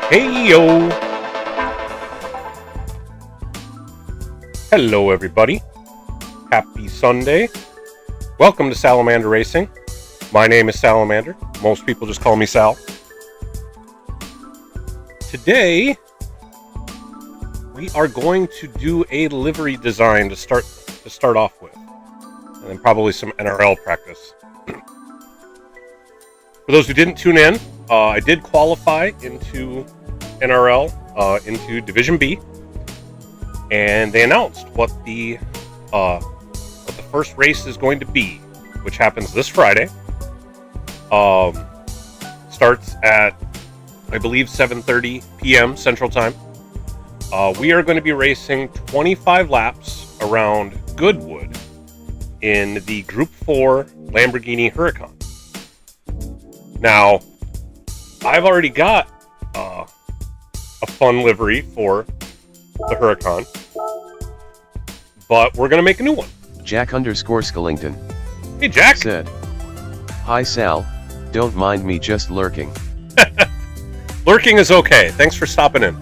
Hey yo! Hello everybody. Happy Sunday. Welcome to Salamander Racing. My name is Salamander. Most people just call me Sal. Today, we are going to do a livery design to start off with. And then probably some NRL practice. For those who didn't tune in, I did qualify into NRL, into Division B, and they announced what the first race is going to be, which happens this Friday. Starts at, I believe, 7:30 p.m. Central Time. We are going to be racing 25 laps around Goodwood in the Group 4 Lamborghini Huracan. Now, I've already got a fun livery for the Huracan, but we're going to make a new one. Jack_Skellington. Hey, Jack. Said, "Hi Sal, don't mind me just lurking." Lurking is okay. Thanks for stopping in.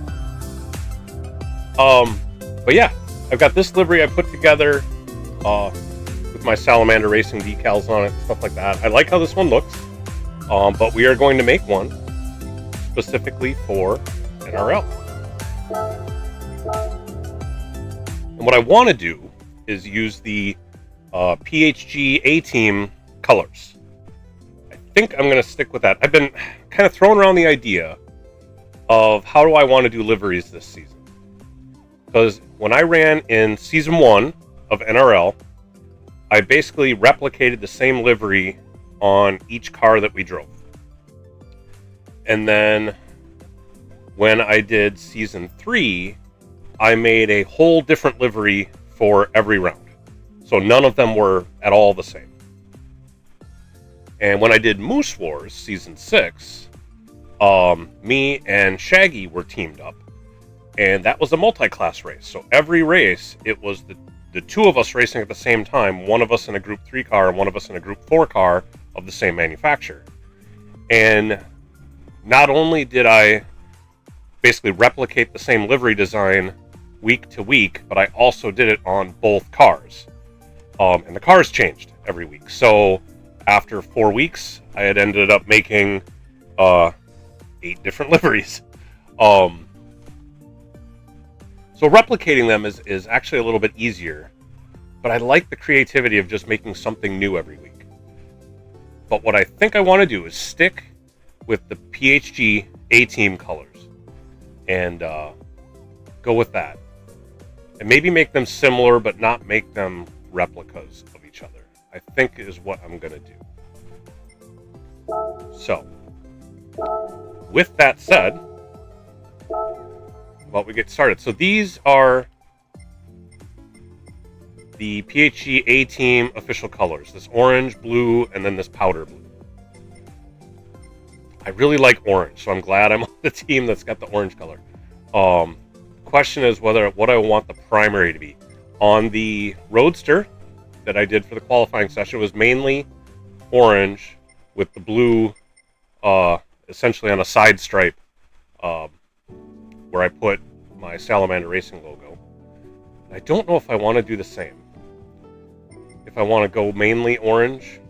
But yeah, I've got this livery I put together with my Salamander Racing decals on it, stuff like that. I like how this one looks. But we are going to make one specifically for NRL. And what I want to do is use the PHG A-Team colors. I think I'm going to stick with that. I've been kind of throwing around the idea of how do I want to do liveries this season. Because when I ran in Season 1 of NRL, I basically replicated the same livery on each car that we drove. And then when I did Season 3, I made a whole different livery for every round. So none of them were at all the same. And when I did Moose Wars Season 6, me and Shaggy were teamed up. And that was a multi-class race. So every race, it was the two of us racing at the same time, one of us in a Group 3 car and one of us in a Group 4 car of the same manufacturer. And not only did I basically replicate the same livery design week to week, but I also did it on both cars. And the cars changed every week. So after 4 weeks, I had ended up making 8 different liveries. So replicating them is actually a little bit easier, but I like the creativity of just making something new every week. But what I think I want to do is stick with the PHG A-Team colors and go with that. And maybe make them similar, but not make them replicas of each other, I think is what I'm going to do. So, with that said, well, we get started. So these are the PHG A-Team official colors. This orange, blue, and then this powder blue. I really like orange, so I'm glad I'm on the team that's got the orange color. Question is what I want the primary to be. On the Roadster that I did for the qualifying session, it was mainly orange with the blue essentially on a side stripe where I put my Salamander Racing logo. I don't know if I want to do the same. If I want to go mainly orange.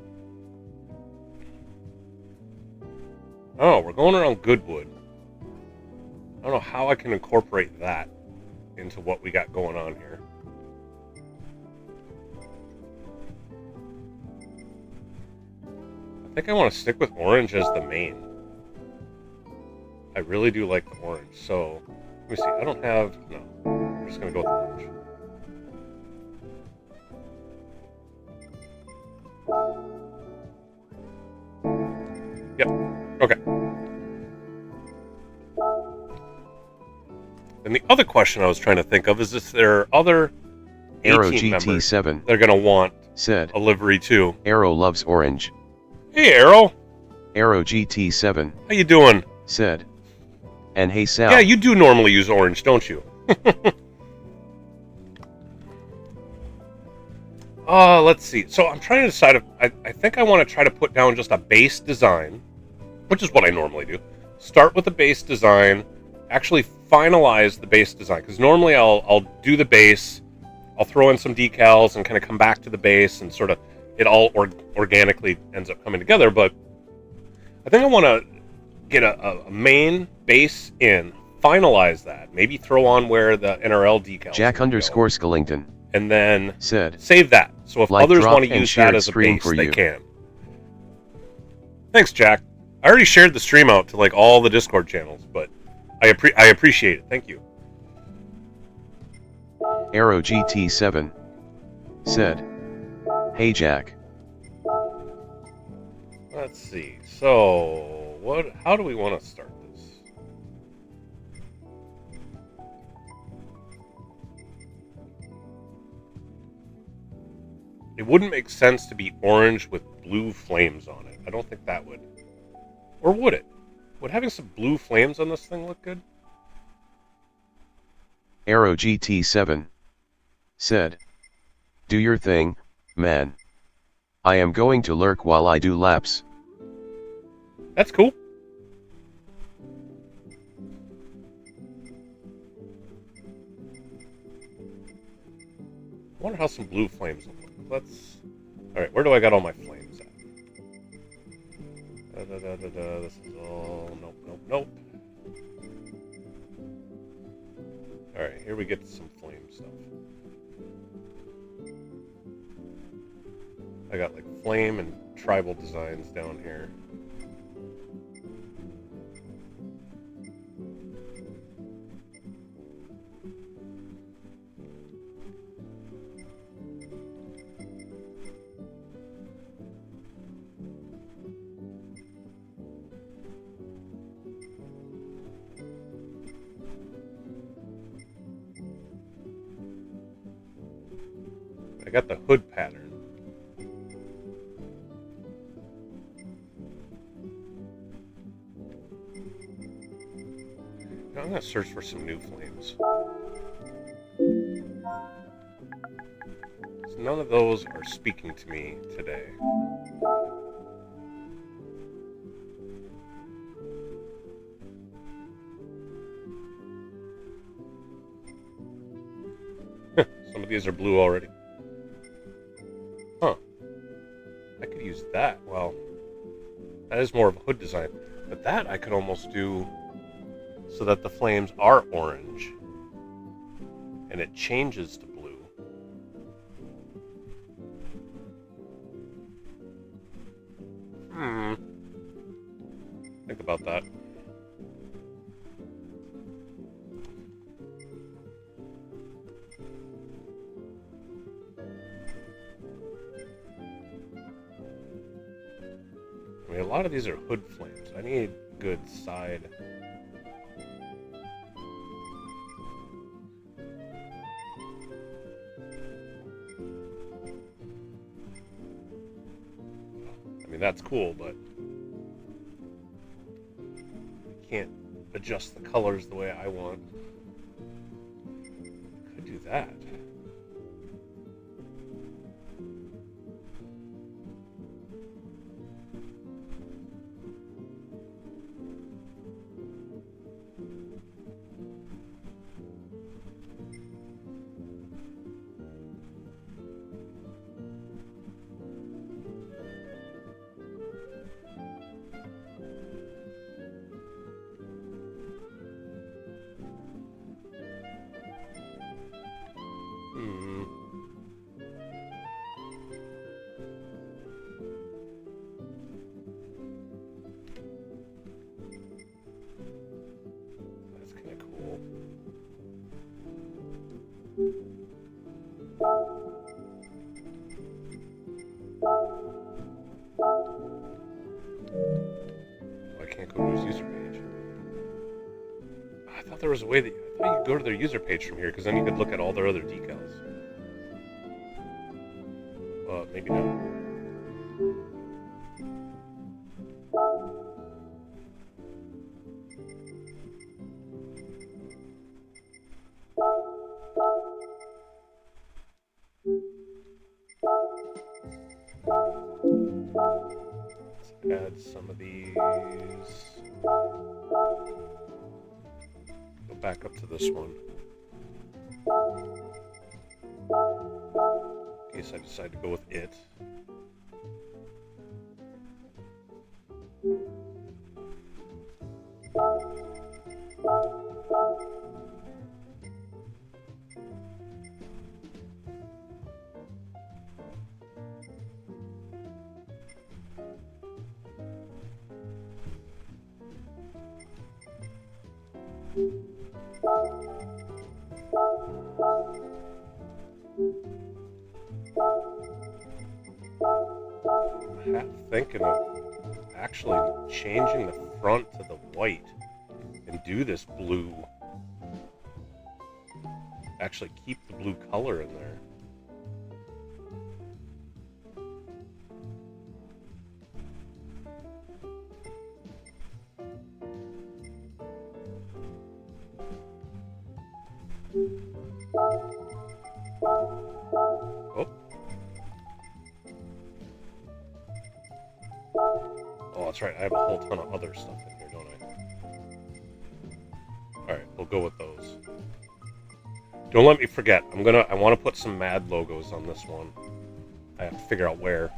Oh, we're going around Goodwood. I don't know how I can incorporate that into what we got going on here. I think I want to stick with orange as the main. I really do like the orange. So, let me see. I don't have... No. I'm just going to go with orange. Yep. Okay. And the other question I was trying to think of is if there are other Arrow A-Team members GT7 that are going to want said, a livery too. "Arrow loves orange." Hey, Arrow. Arrow GT7 How you doing? said, "And hey Sal." Yeah, you do normally use orange, don't you? Let's see. So I'm trying to decide if I think I want to try to put down just a base design, which is what I normally do. Start with a base design, actually finalize the base design. Because normally I'll do the base, I'll throw in some decals and kind of come back to the base and sort of it all organically ends up coming together. But I think I want to get a main base in, finalize that, maybe throw on where the NRL decals Jack_Skellington. And then said, save that. So if like, others drop, want to and use share that as a stream base, for they you. can. Thanks, Jack. I already shared the stream out to like all the Discord channels, but I appreciate it. Thank you. Arrow GT7 said, hey Jack. Let's see. So, how do we want to start this? It wouldn't make sense to be orange with blue flames on it. I don't think that would. Or would it? Would having some blue flames on this thing look good? Arrow GT7 said, do your thing, man. I am going to lurk while I do laps. That's cool. I wonder how some blue flames look. Let's... Alright, where do I got all my flames at? This is all... Nope. Alright, here we get to some flame stuff. I got like flame and tribal designs down here. I got the hood pattern. Now I'm going to search for some new flames. So none of those are speaking to me today. Some of these are blue already. Huh. I could use that. Well, that is more of a hood design. But that I could almost do so that the flames are orange. And it changes to blue. Think about that. I mean, a lot of these are hood flames. I need good side. I mean, that's cool, but I can't adjust the colors the way I want. Could do that. That's kind of cool. I can't go to his user page. I thought there was a way that I thought you could go to their user page from here, because then you could look at all their other decals. Maybe not. Let's add some of these. go back up to this one. In case I decide to go with it. I'm half thinking of actually changing the front to the white and do this blue. Actually keep the blue color in there. Oh. Oh, that's right. I have a whole ton of other stuff in here, don't I? Alright, we'll go with those. Don't let me forget. I want to put some mad logos on this one. I have to figure out where.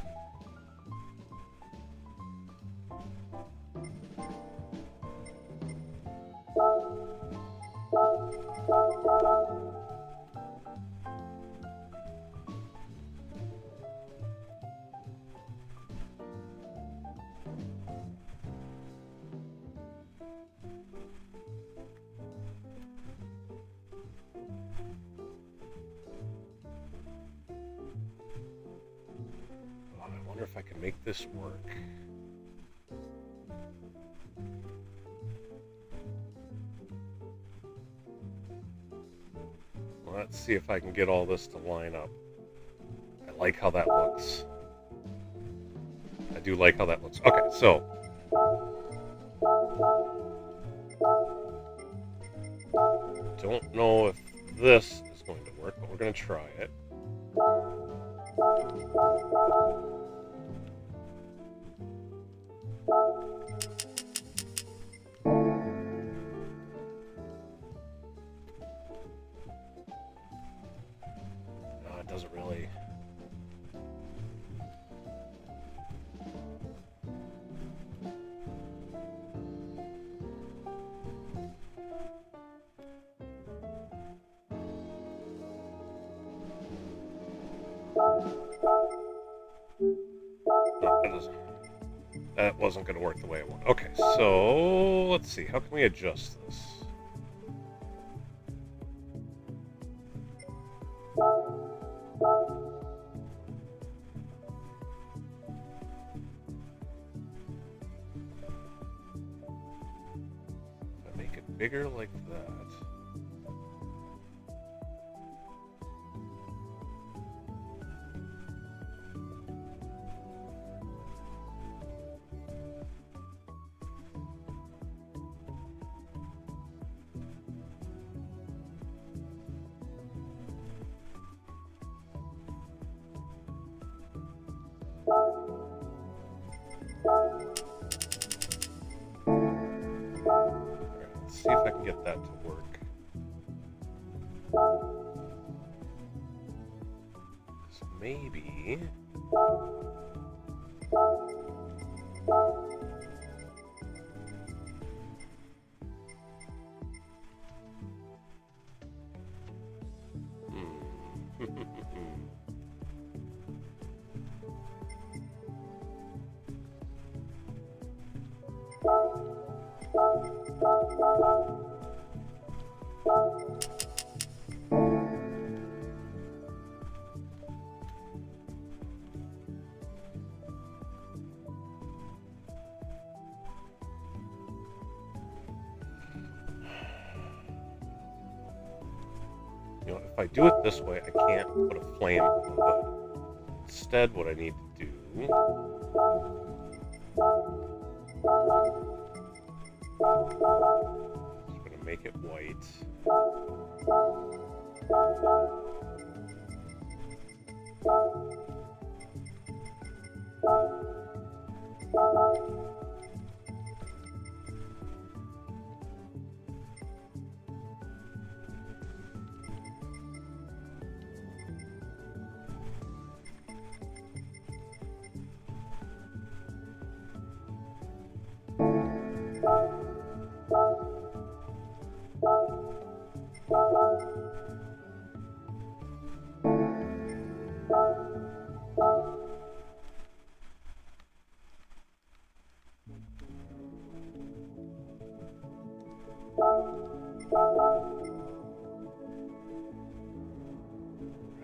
I wonder if I can make this work. Let's see if I can get all this to line up. I like how that looks. I do like how that looks. Okay, so. Don't know if this is going to work, but we're going to try it. It doesn't really. No, that doesn't. That wasn't going to work the way I want. Okay, so let's see. How can we adjust this? If I make it bigger like that. Let's see if I can get that to work. So maybe. You know, if I do it this way, I can't put a flame on the hood. Instead, what I need to do is going to make it white.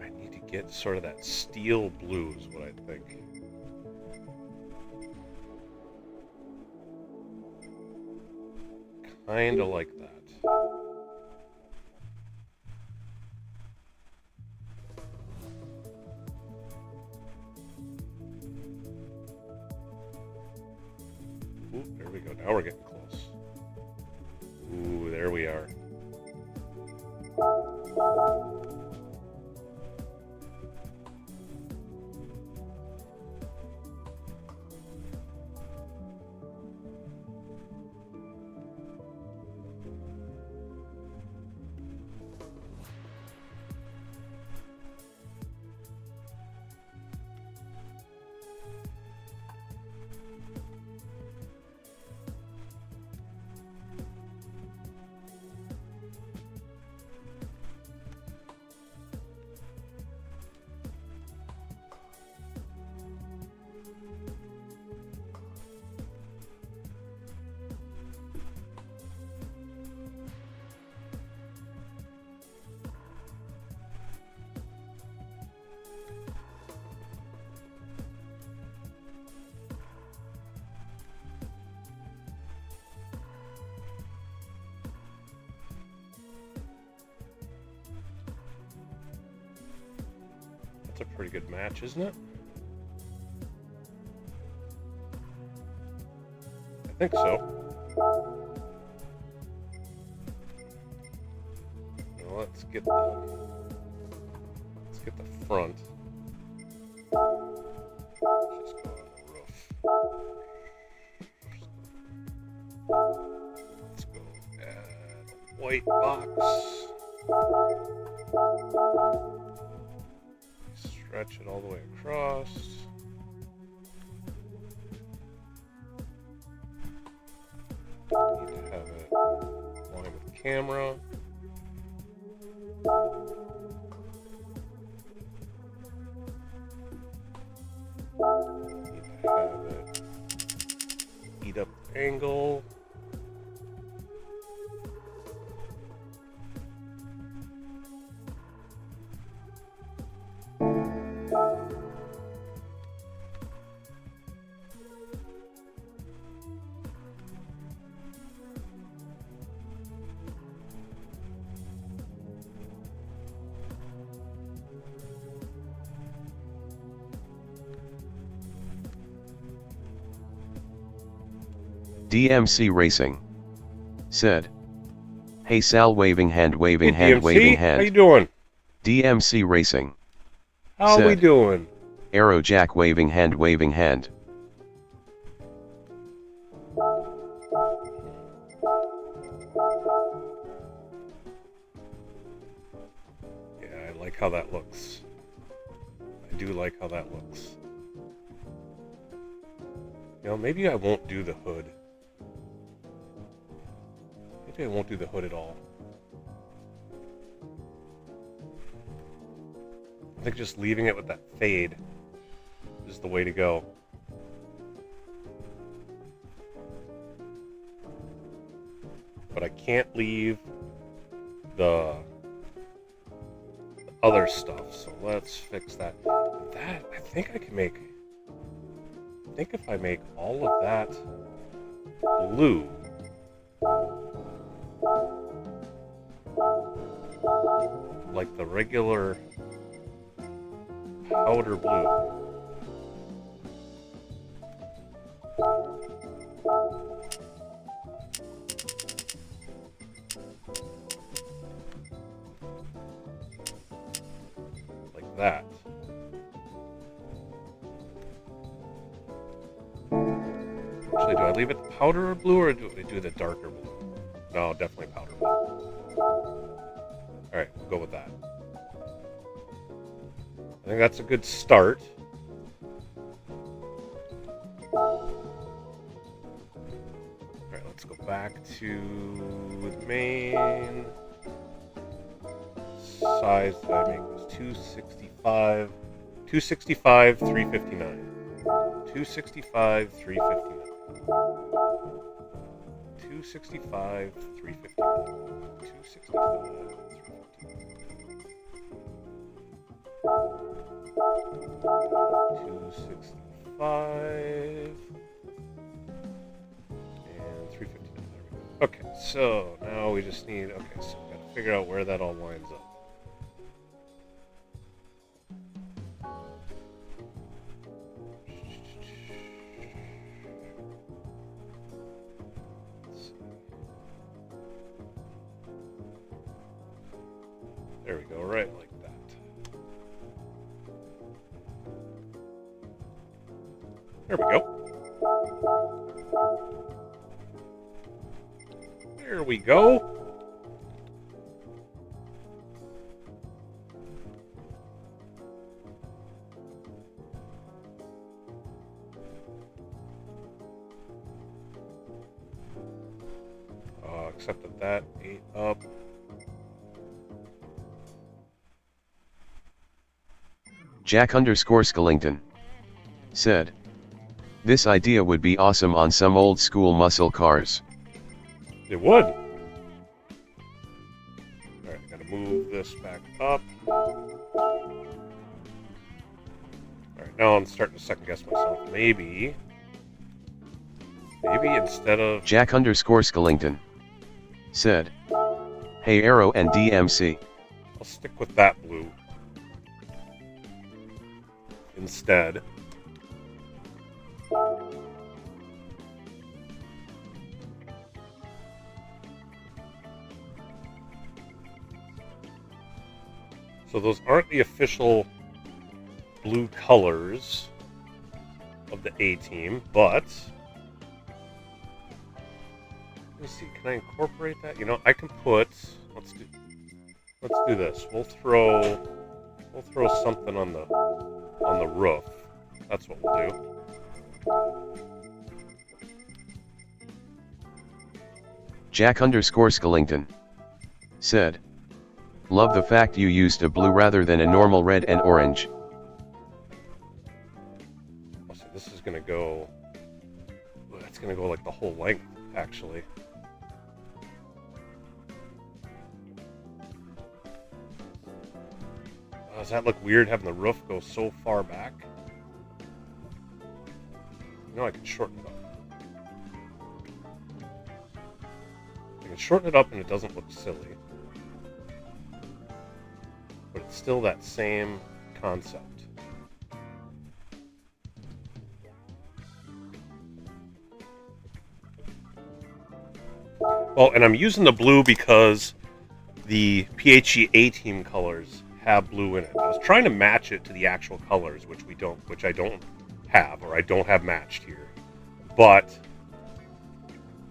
I need to get sort of that steel blue is what I think. Kinda like that. Ooh, there we go. Now we're getting close. Ooh, there we are. That's a pretty good match, isn't it? I think so. Now let's get the front. Let's just go on the roof. Let's go add a white box. Stretch it all the way across. Need to have it line with the camera. Need to have it heat up the angle. DMC Racing said, "Hey Sal, waving hand, waving Hey, hand, DMC, waving hand." how you doing? DMC Racing How said, we doing? Arrow Jack, waving hand, waving hand. Yeah, I like how that looks. I do like how that looks. You know, maybe I won't do the hood. Maybe I won't do the hood at all. I think just leaving it with that fade is the way to go. But I can't leave the other stuff, so let's fix that. That, I think I can make... I think if I make all of that blue, like the regular powder blue, like that. Actually, do I leave it powder blue or do I do the darker blue? No, definitely powder blue. Alright, we'll go with that. I think that's a good start. Alright, let's go back to the main. Size that I make was 265. 265, 359. 265, 359. 265, 350. 265, 265 and 350. There we go. Okay, so now we just need. Okay, so we got to figure out where that all lines up. There we go, right like that. There we go. There we go. Except that ate up. Jack_Skellington said, "This idea would be awesome on some old school muscle cars." It would. Alright, gotta move this back up. Alright, now I'm starting to second guess myself. Maybe instead of Jack_Skellington said, "Hey Arrow and DMC. I'll stick with that blue instead. So those aren't the official blue colors of the A team, but let me see, can I incorporate that? You know, I can put, let's do this. We'll throw something on the roof. That's what we'll do. Jack_Skellington said, "Love the fact you used a blue rather than a normal red and orange." Oh, so this is gonna go. That's gonna go like the whole length, actually. Does that look weird having the roof go so far back? You know, I can shorten it up. I can shorten it up and it doesn't look silly. But it's still that same concept. Well, and I'm using the blue because the PHG A-Team colors have blue in it. I was trying to match it to the actual colors, which I don't have, or I don't have matched here. But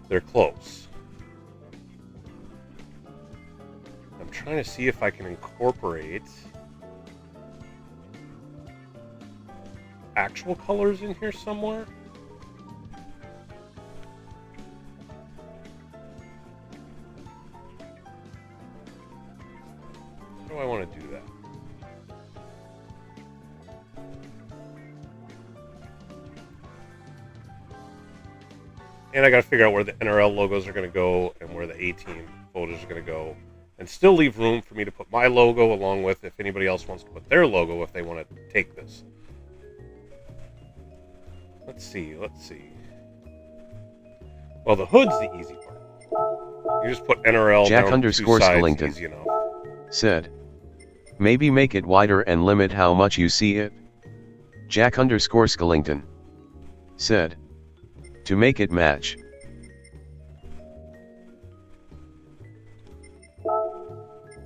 they're close. I'm trying to see if I can incorporate actual colors in here somewhere. How do I want to do that? And I got to figure out where the NRL logos are going to go and where the A-Team photos are going to go. And still leave room for me to put my logo along with if anybody else wants to put their logo if they want to take this. Let's see. Well, the hood's the easy part. You just put NRL down two sides, easy enough. Said, "Maybe make it wider and limit how much you see it." Jack_Skellington said, "To make it match."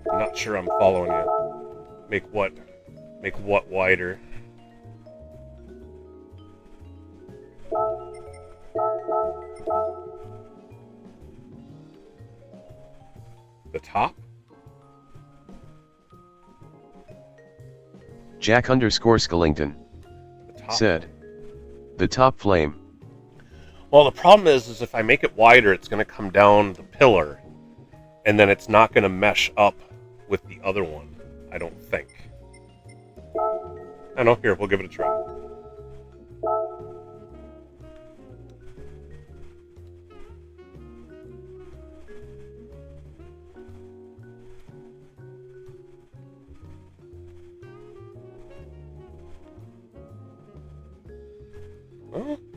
I'm not sure I'm following you. Make what wider? The top? Jack_Skellington said, "The top flame." Well, the problem is if I make it wider, it's going to come down the pillar, and then it's not going to mesh up with the other one, I don't think. I know, here, we'll give it a try.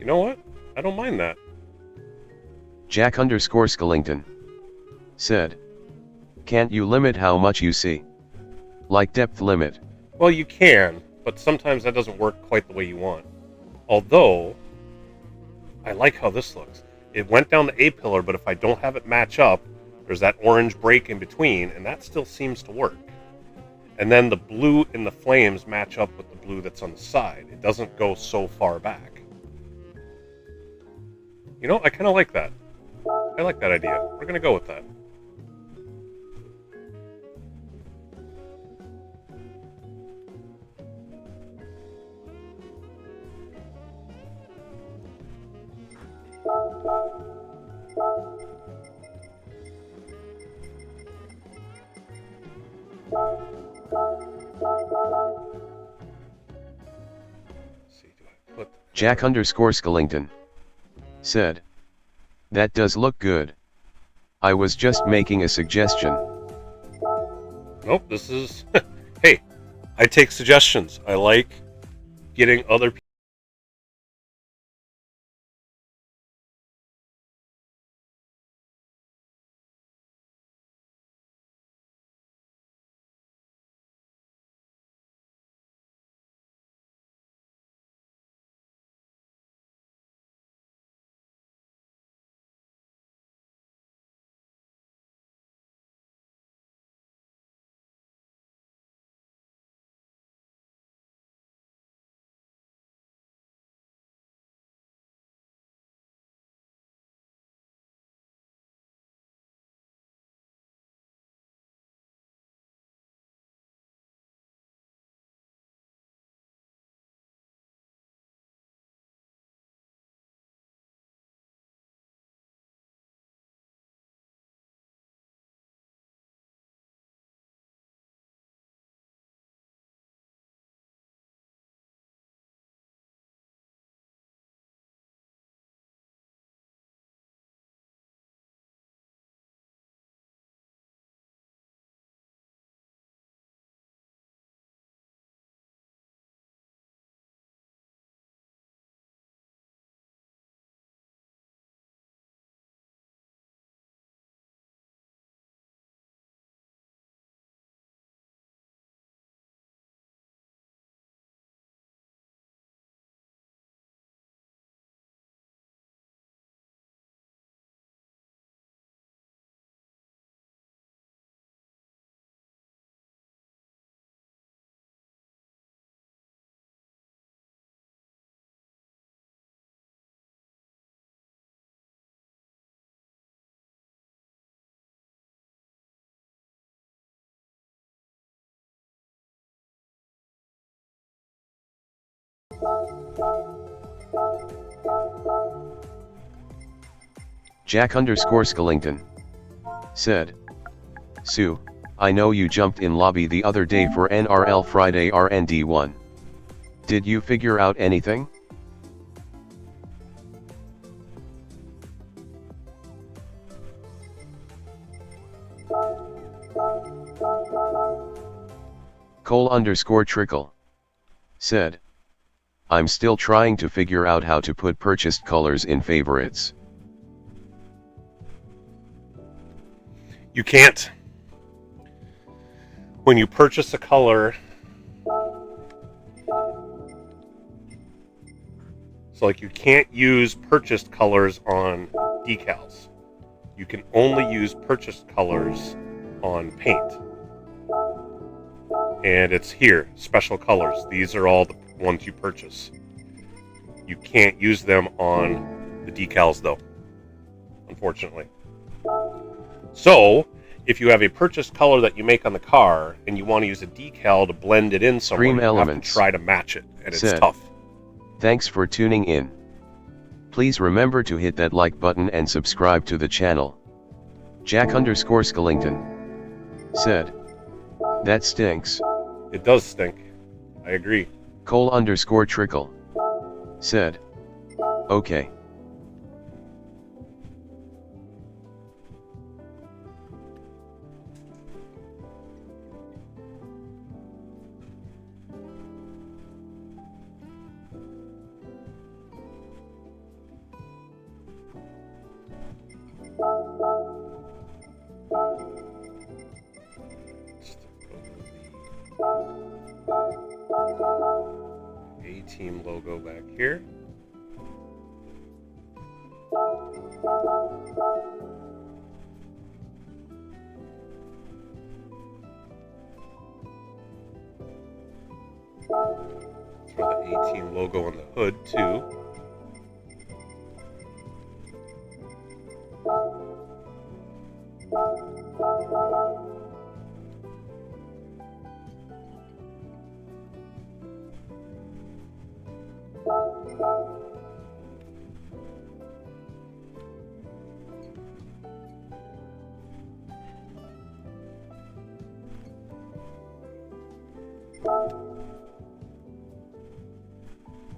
You know what? I don't mind that. Jack_Skellington said, can't you limit how much you see? Like depth limit. Well, you can, but sometimes that doesn't work quite the way you want. Although, I like how this looks. It went down the A-pillar, but if I don't have it match up, there's that orange break in between, and that still seems to work. And then the blue in the flames match up with the blue that's on the side. It doesn't go so far back. You know, I kind of like that. I like that idea. We're going to go with that. Jack_Skellington said, that does look good. I was just making a suggestion. Nope, this is... Hey, I take suggestions. I like getting other people... Jack_Skellington said, Sue, I know you jumped in lobby the other day for NRL Friday RND1. Did you figure out anything? Cole_Trickle said, I'm still trying to figure out how to put purchased colors in favorites. You can't. When you purchase a color, so like you can't use purchased colors on decals. You can only use purchased colors on paint. And it's here, special colors. These are all the ones you purchase. You can't use them on the decals though, unfortunately. So, if you have a purchased color that you make on the car and you want to use a decal to blend it in somewhere, Stream you have Elements to try to match it, and it's said, tough. Thanks for tuning in. Please remember to hit that like button and subscribe to the channel. Jack_Skellington said, that stinks. It does stink. I agree. Cole_Trickle said, okay. A-Team logo back here. Throw the A-Team logo on the hood too.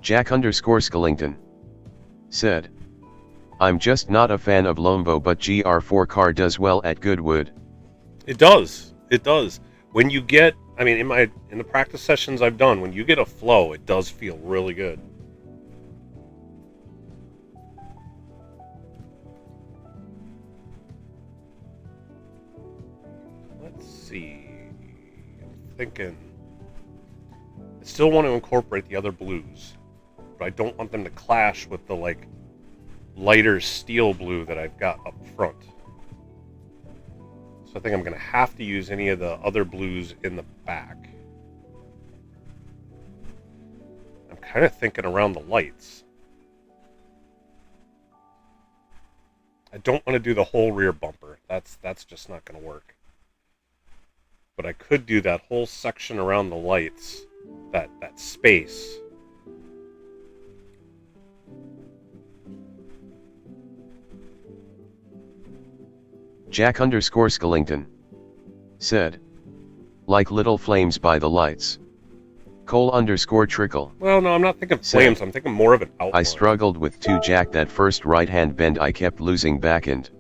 Jack_Skellington said, I'm just not a fan of Lombo, but GR4 car does well at Goodwood. It does. It does. When you get, I mean, in the practice sessions I've done, when you get a flow, it does feel really good. Let's see. I'm thinking I still want to incorporate the other blues, but I don't want them to clash with the like lighter steel blue that I've got up front. So I think I'm going to have to use any of the other blues in the back. I'm kind of thinking around the lights. I don't want to do the whole rear bumper. That's just not going to work. But I could do that whole section around the lights, that space. Jack_Skellington said, like little flames by the lights. Cole_Trickle. Well, no, I'm not thinking flames. I'm thinking more of an outline. I struggled with 2 Jack. That first right-hand bend I kept losing backend.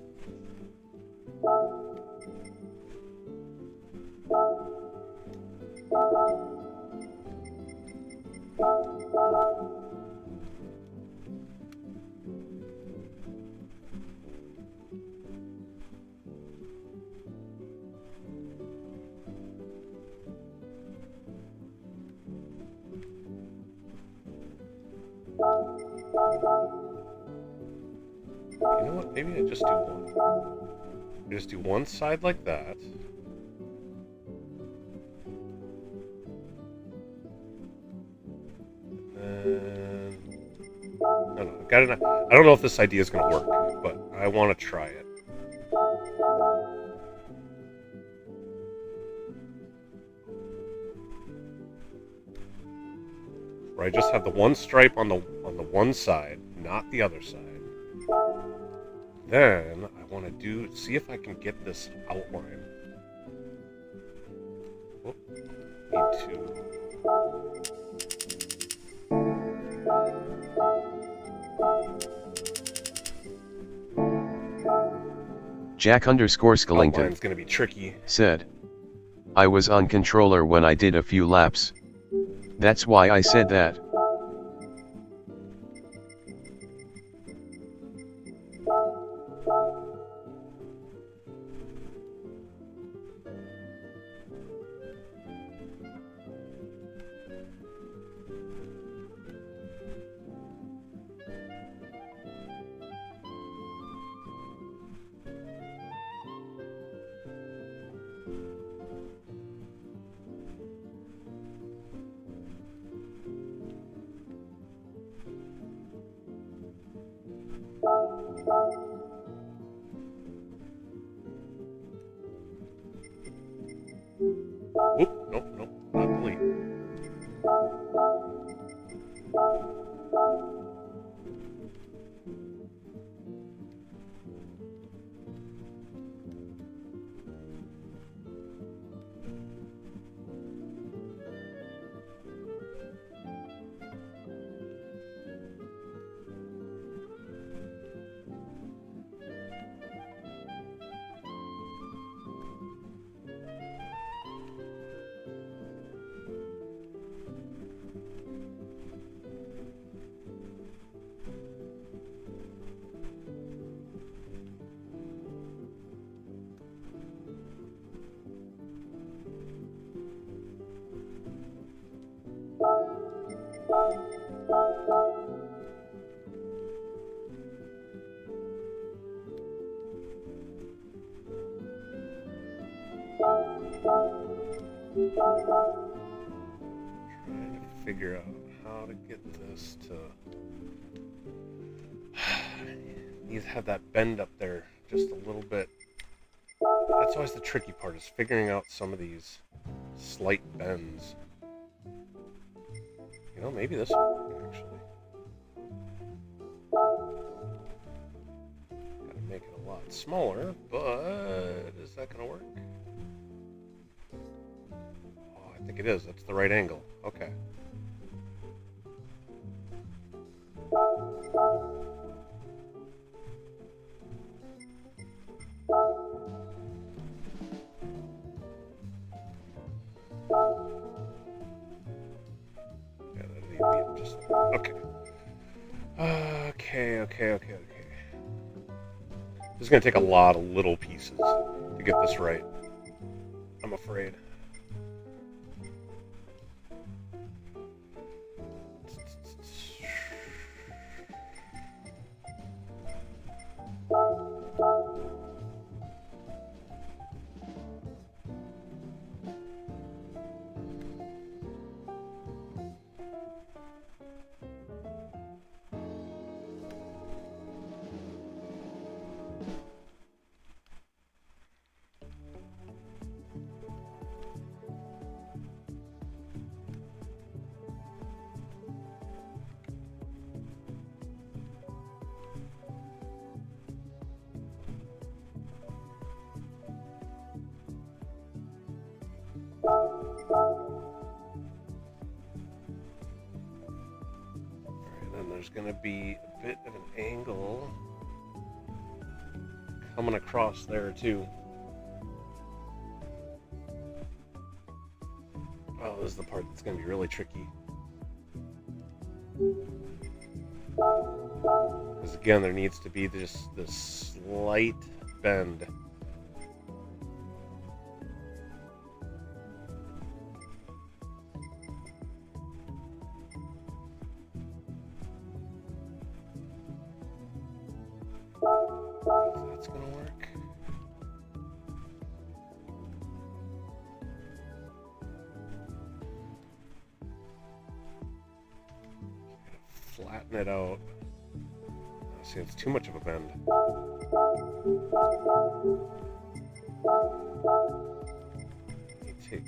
You know what? Maybe I just do one. I just do one side like that. And I don't know if this idea is going to work, but I want to try it. Where I just have the one stripe on the one side, not the other side. Then I want to see if I can get this outline. Oh, need to. Jack_Skellington Outline's gonna be tricky. said, I was on controller when I did a few laps. That's why I said that. Oop, nope, not delete. Trying to figure out how to get this to... Needs to have that bend up there just a little bit. That's always the tricky part, is figuring out some of these slight bends. You know, maybe this will work, actually. Gotta make it a lot smaller, but is that gonna work? Oh, I think it is. That's the right angle. Okay. Yeah, that'd be just okay. Okay. This is gonna take a lot of little pieces to get this right, I'm afraid. There's going to be a bit of an angle coming across there too. Oh, this is the part that's going to be really tricky. Because again, there needs to be just this slight bend. That's gonna work. Flatten it out. Oh, see, it's too much of a bend. Let me take.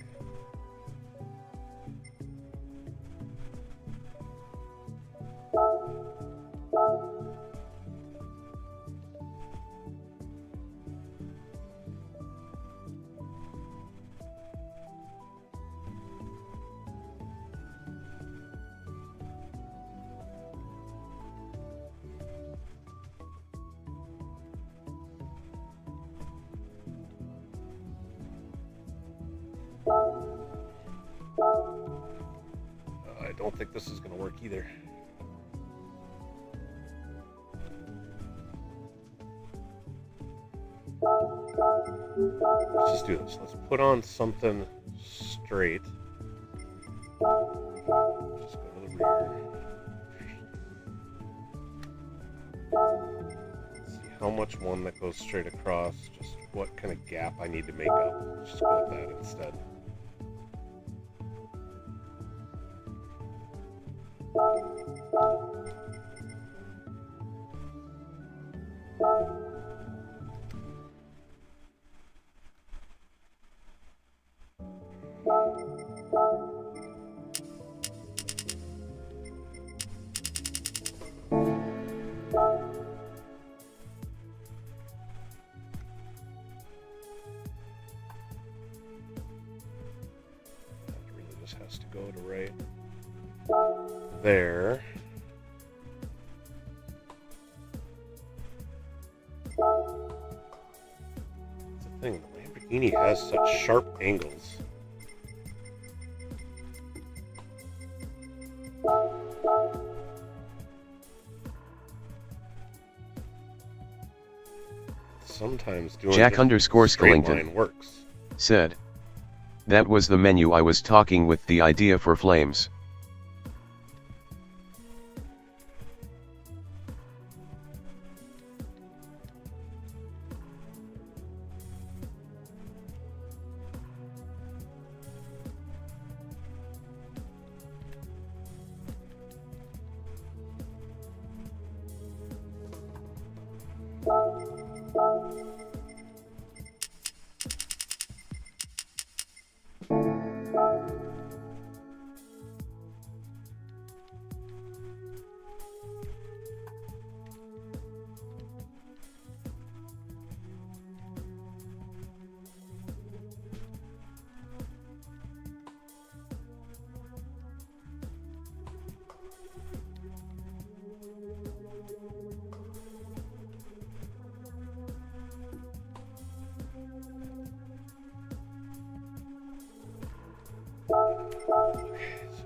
I don't think this is going to work either. Let's just do this. Let's put on something straight. Just go to the rear. See how much one that goes straight across, just what kind of gap I need to make up. Let's just go with that instead. Has to go to right there. That's the thing, the Lamborghini has such sharp angles. Sometimes doing Jack _ straight Skellington line works. Said. That was the menu I was talking with the idea for flames. So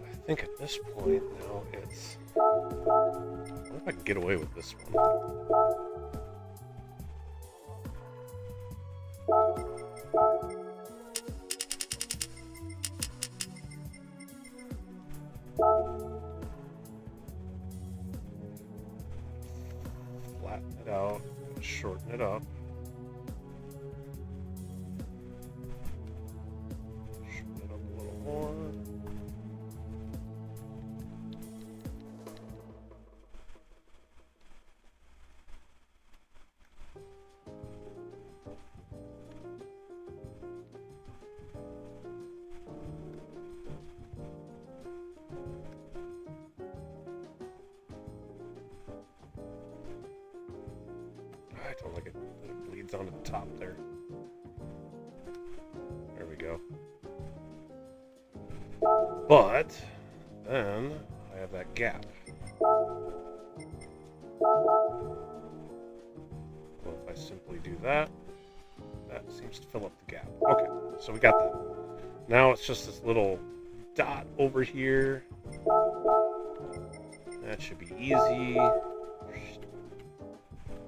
I think at this point now it's... I wonder if I can get away with this one. Flatten it out, shorten it up. Shorten it up a little more. I don't like it that it bleeds onto the top there. There we go. But then I have that gap. Well, if I simply do that, that seems to fill up the gap. Okay, so we got that. Now it's just this little dot over here. That should be easy.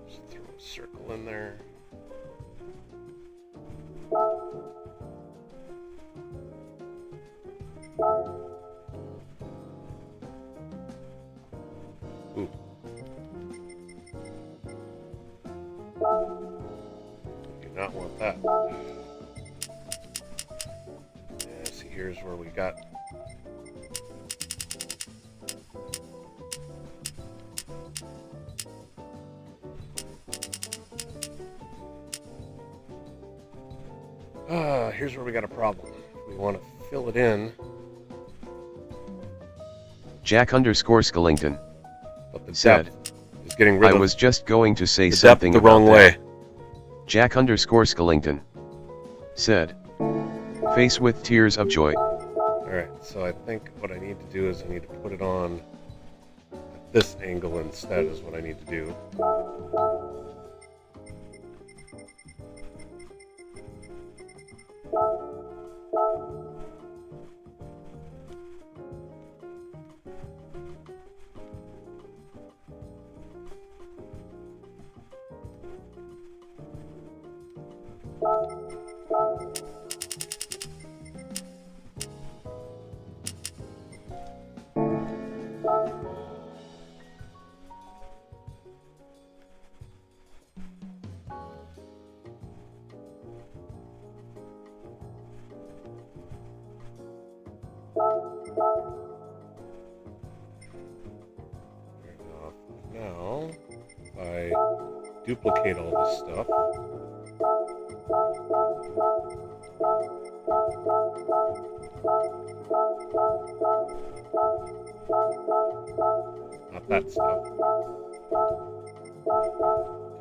Just throw a circle in there. Ooh. Do not want that. Yeah, see, here's where we got. Here's where we got a problem. We want to fill it in. Jack_Skellington But the said, depth is getting rid I of was just going to say the depth something the about wrong that. way. Jack_Skellington said, face with tears of joy. Alright, so I think what I need to do is I need to put it on at this angle instead is what I need to do. Now, if I duplicate all this stuff, not that stuff.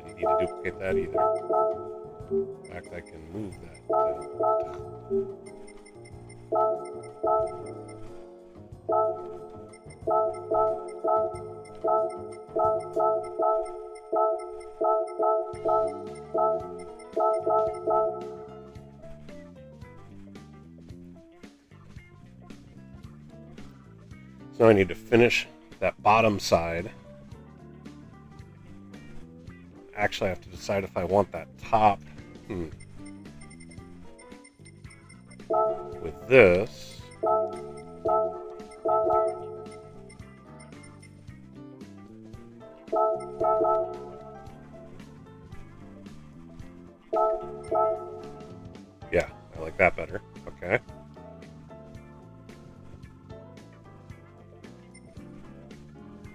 Didn't need to duplicate that either. In fact, I can move that to So I need to finish that bottom side. Actually, I have to decide if I want that top with this. Yeah, I like that better. Okay.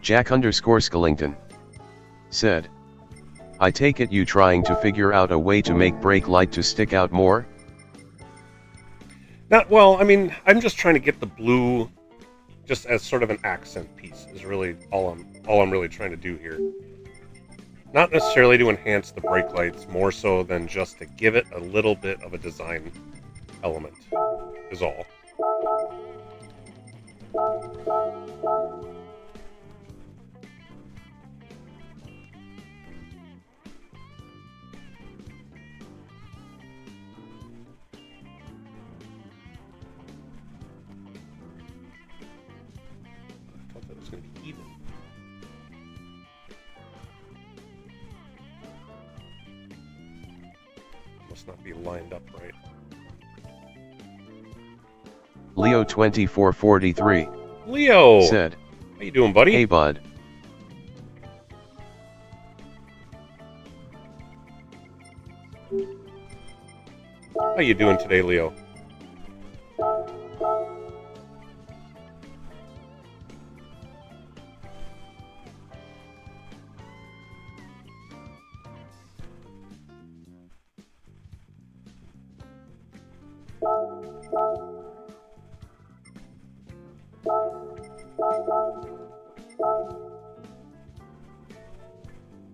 Jack_Skellington said, I take it you trying to figure out a way to make brake light to stick out more? Not well, I mean, I'm just trying to get the blue just as sort of an accent piece is really all I'm really trying to do here. Not necessarily to enhance the brake lights, more so than just to give it a little bit of a design element, is all. I thought that was going to be even. Must not be lined up right. Leo 2443 Leo said, how you doing, buddy? "Hey bud. How you doing today, Leo?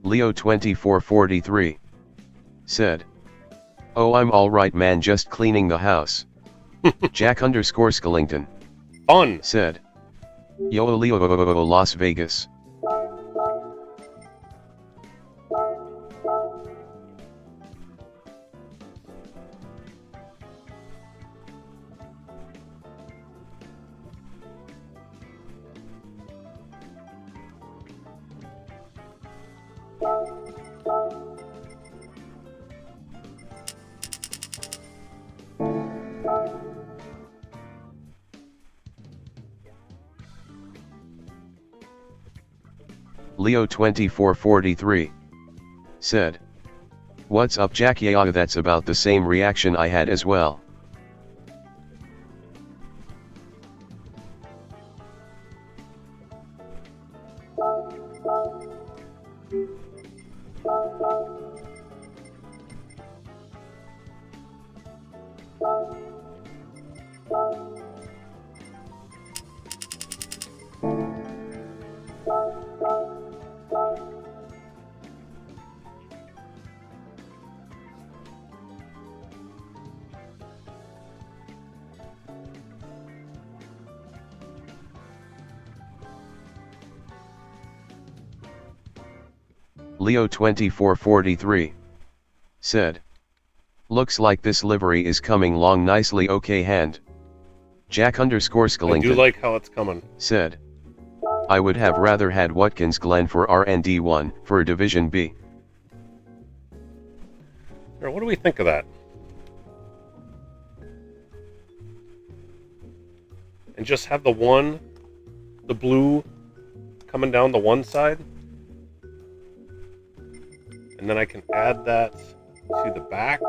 Leo 2443 said, "Oh, I'm alright man, just cleaning the house." Jack_Skellington Fun. said, "Yo Leo Las Vegas." Leo 2443 said, "What's up Jack? Yeah, that's about the same reaction I had as well." Leo 2443 said, "Looks like this livery is coming along nicely, okay hand." Jack_Skellington I do like how it's coming. said, "I would have rather had Watkins Glen for RND1 for Division B." Here, what do we think of that? And just have the blue coming down the one side. And then I can add that to the back.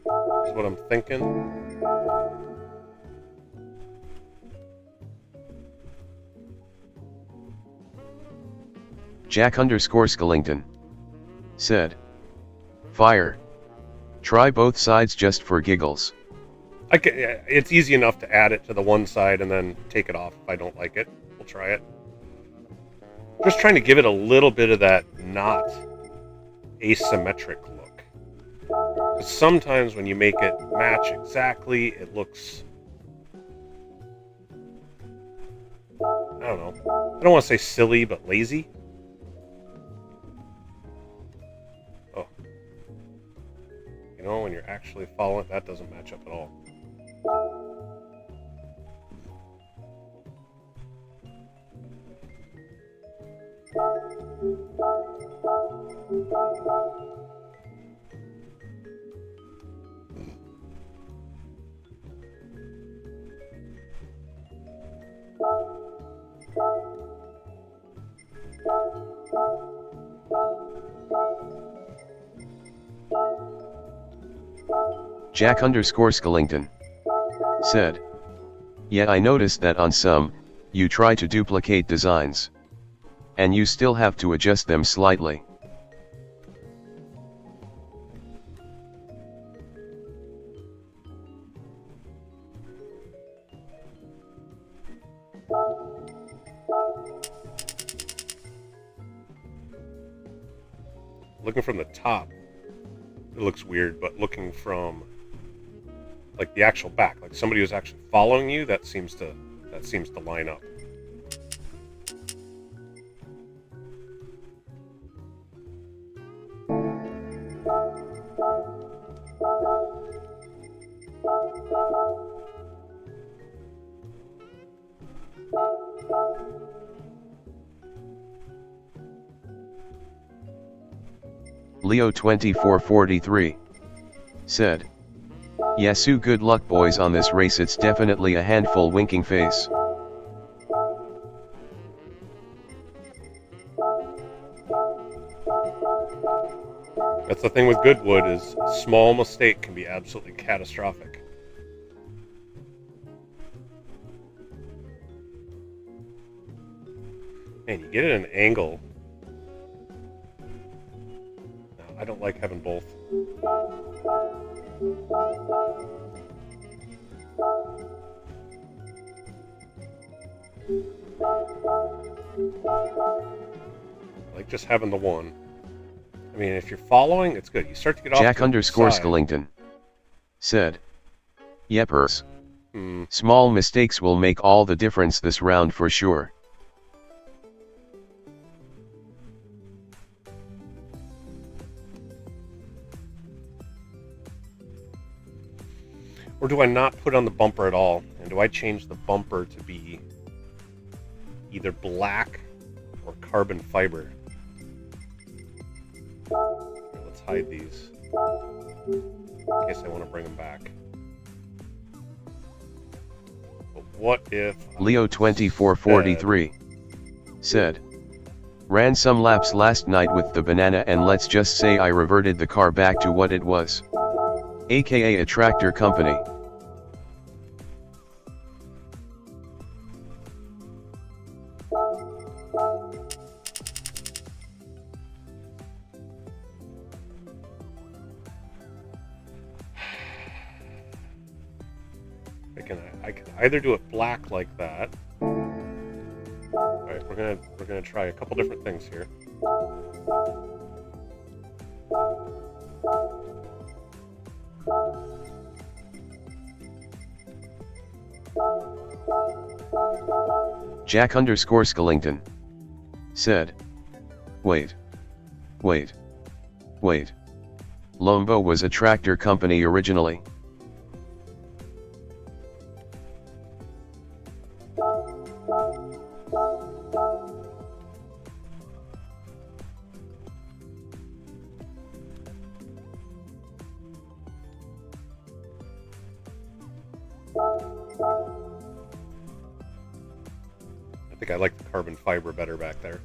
That's what I'm thinking. Jack_Skellington said, "Fire. Try both sides just for giggles." It's easy enough to add it to the one side and then take it off if I don't like it. We'll try it. Just trying to give it a little bit of that not asymmetric look. 'Cause sometimes when you make it match exactly, it looks... I don't know. I don't want to say silly, but lazy. Oh. You know, when you're actually following, that doesn't match up at all. Jack_Skellington said. Yeah, I noticed that on some, you try to duplicate designs. And you still have to adjust them slightly. Looking from the top, it looks weird, but looking from like the actual back, like somebody who's actually following you, that seems to line up. Leo2443 said. Yasu, good luck boys on this race, it's definitely a handful, winking face. That's the thing with Goodwood, is a small mistake can be absolutely catastrophic. Man, you get it at an angle. No, I don't like having both. I like just having the one. I mean, if you're following, it's good. You start to get off Jack to the _ side. Skellington said. Yepers. Small mistakes will make all the difference this round for sure. Or do I not put on the bumper at all? And do I change the bumper to be either black or carbon fiber? Here, let's hide these in case I want to bring them back. But what if Leo2443 said. Ran some laps last night with the banana and let's just say I reverted the car back to what it was. AKA a tractor company. I can either do it black like that. Alright, we're gonna try a couple different things here. Jack _ Skellington said. Wait. Lombo was a tractor company originally. I think I like the carbon fiber better back there.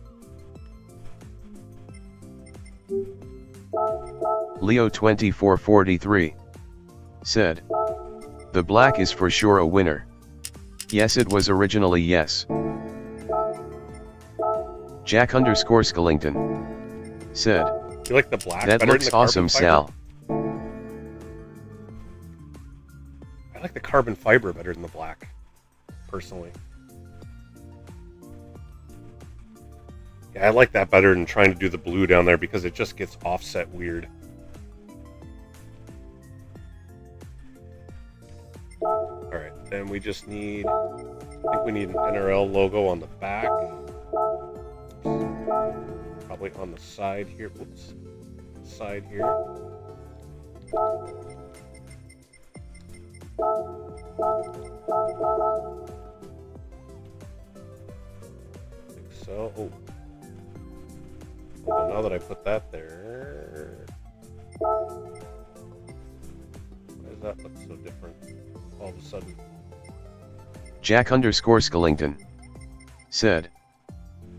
Leo2443 said. The black is for sure a winner. Yes, it was originally, yes. Jack _ Skellington said. You like the black That better looks than the awesome, carbon fiber? Sal. I like the carbon fiber better than the black, personally. Yeah, I like that better than trying to do the blue down there because it just gets offset weird. Alright, then we just need... I think we need an NRL logo on the back. Probably on the side here. Whoops. Side here. I think so. Oh. Well, now that I put that there... Why does that look so different all of a sudden? Jack _ Skellington said.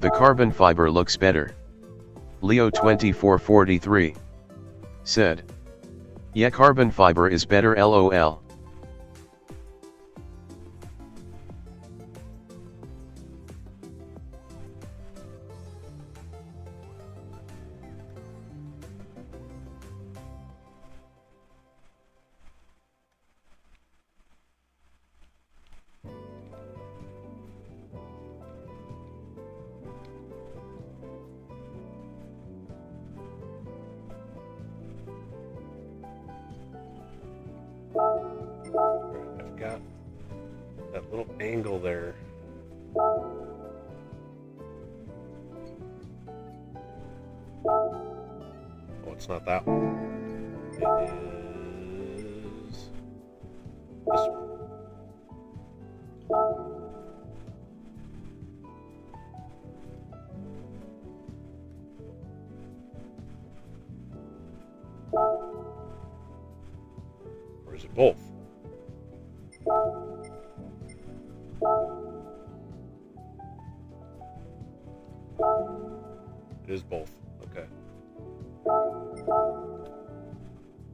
The carbon fiber looks better. Leo2443 said. Yeah, carbon fiber is better, lol. Little angle there. Oh, it's not that one. It is this one. Or is it both? It is both. Okay.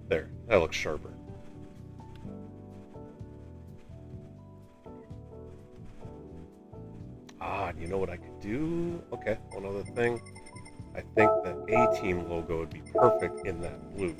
There. That looks sharper. Ah, you know what I could do? Okay, one other thing. I think that A-Team logo would be perfect in that blue.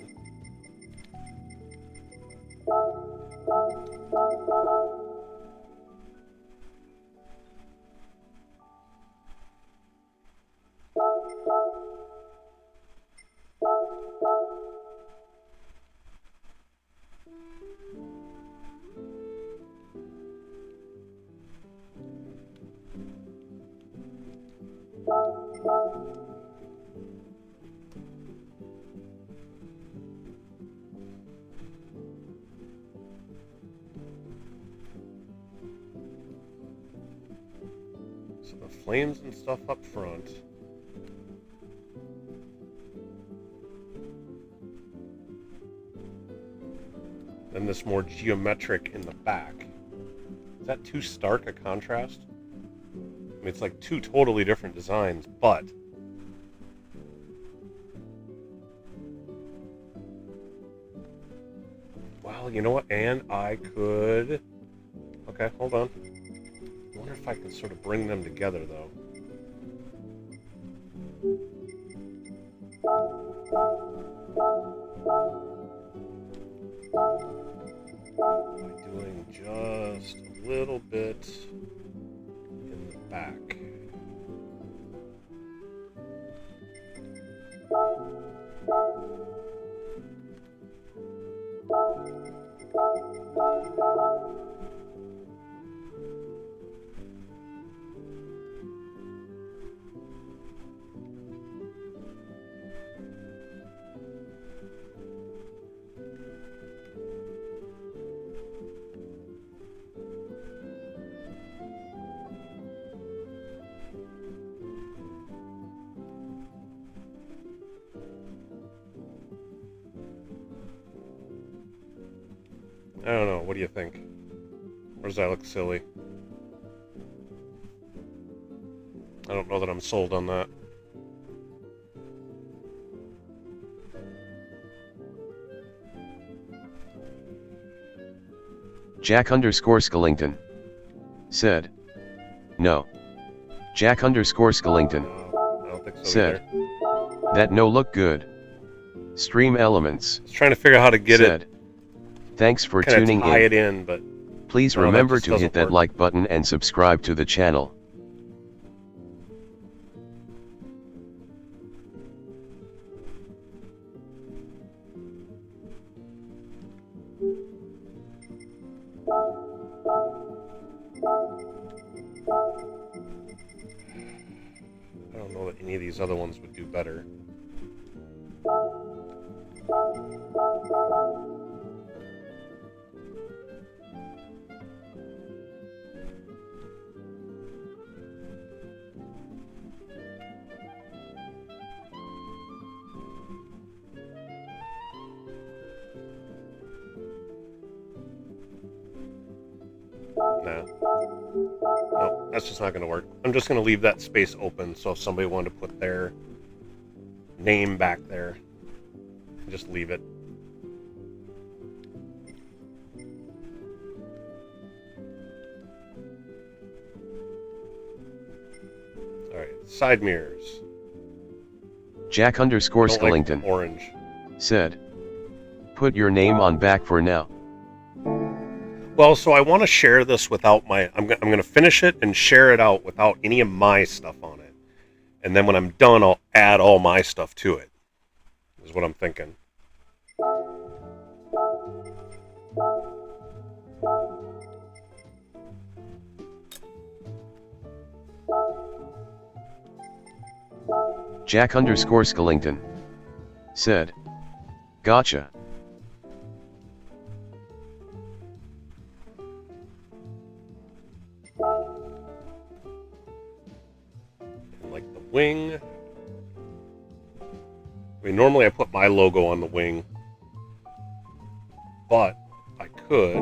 So the flames and stuff up front. Then this more geometric in the back. Is that too stark a contrast? I mean, it's like two totally different designs, but well, you know what? And I could. Okay, hold on. I wonder if I could sort of bring them together, though. By doing just a little bit in the back. I don't know. What do you think? Or does that look silly? I don't know that I'm sold on that. Jack_Skellington said, no. Jack_Skellington No, I don't think so said, either. that no look good. Stream Elements I was trying to figure out how to get said, it. thanks for Kinda tuning tie in. it in, but Please no, that remember just to doesn't hit that work. like button and subscribe to the channel. I don't know that any of these other ones would do better. Nah. Nope, that's just not going to work. I'm just going to leave that space open, so if somebody wanted to put their name back there, just leave it. Alright, side mirrors. Don't like Jack_Skellington orange. said, put your name on back for now. Well, so I want to share this without my... I'm going to finish it and share it out without any of my stuff on it. And then when I'm done, I'll add all my stuff to it. Is what I'm thinking. Jack_Skellington said, "Gotcha." Like the wing. I mean, normally I put my logo on the wing, but I could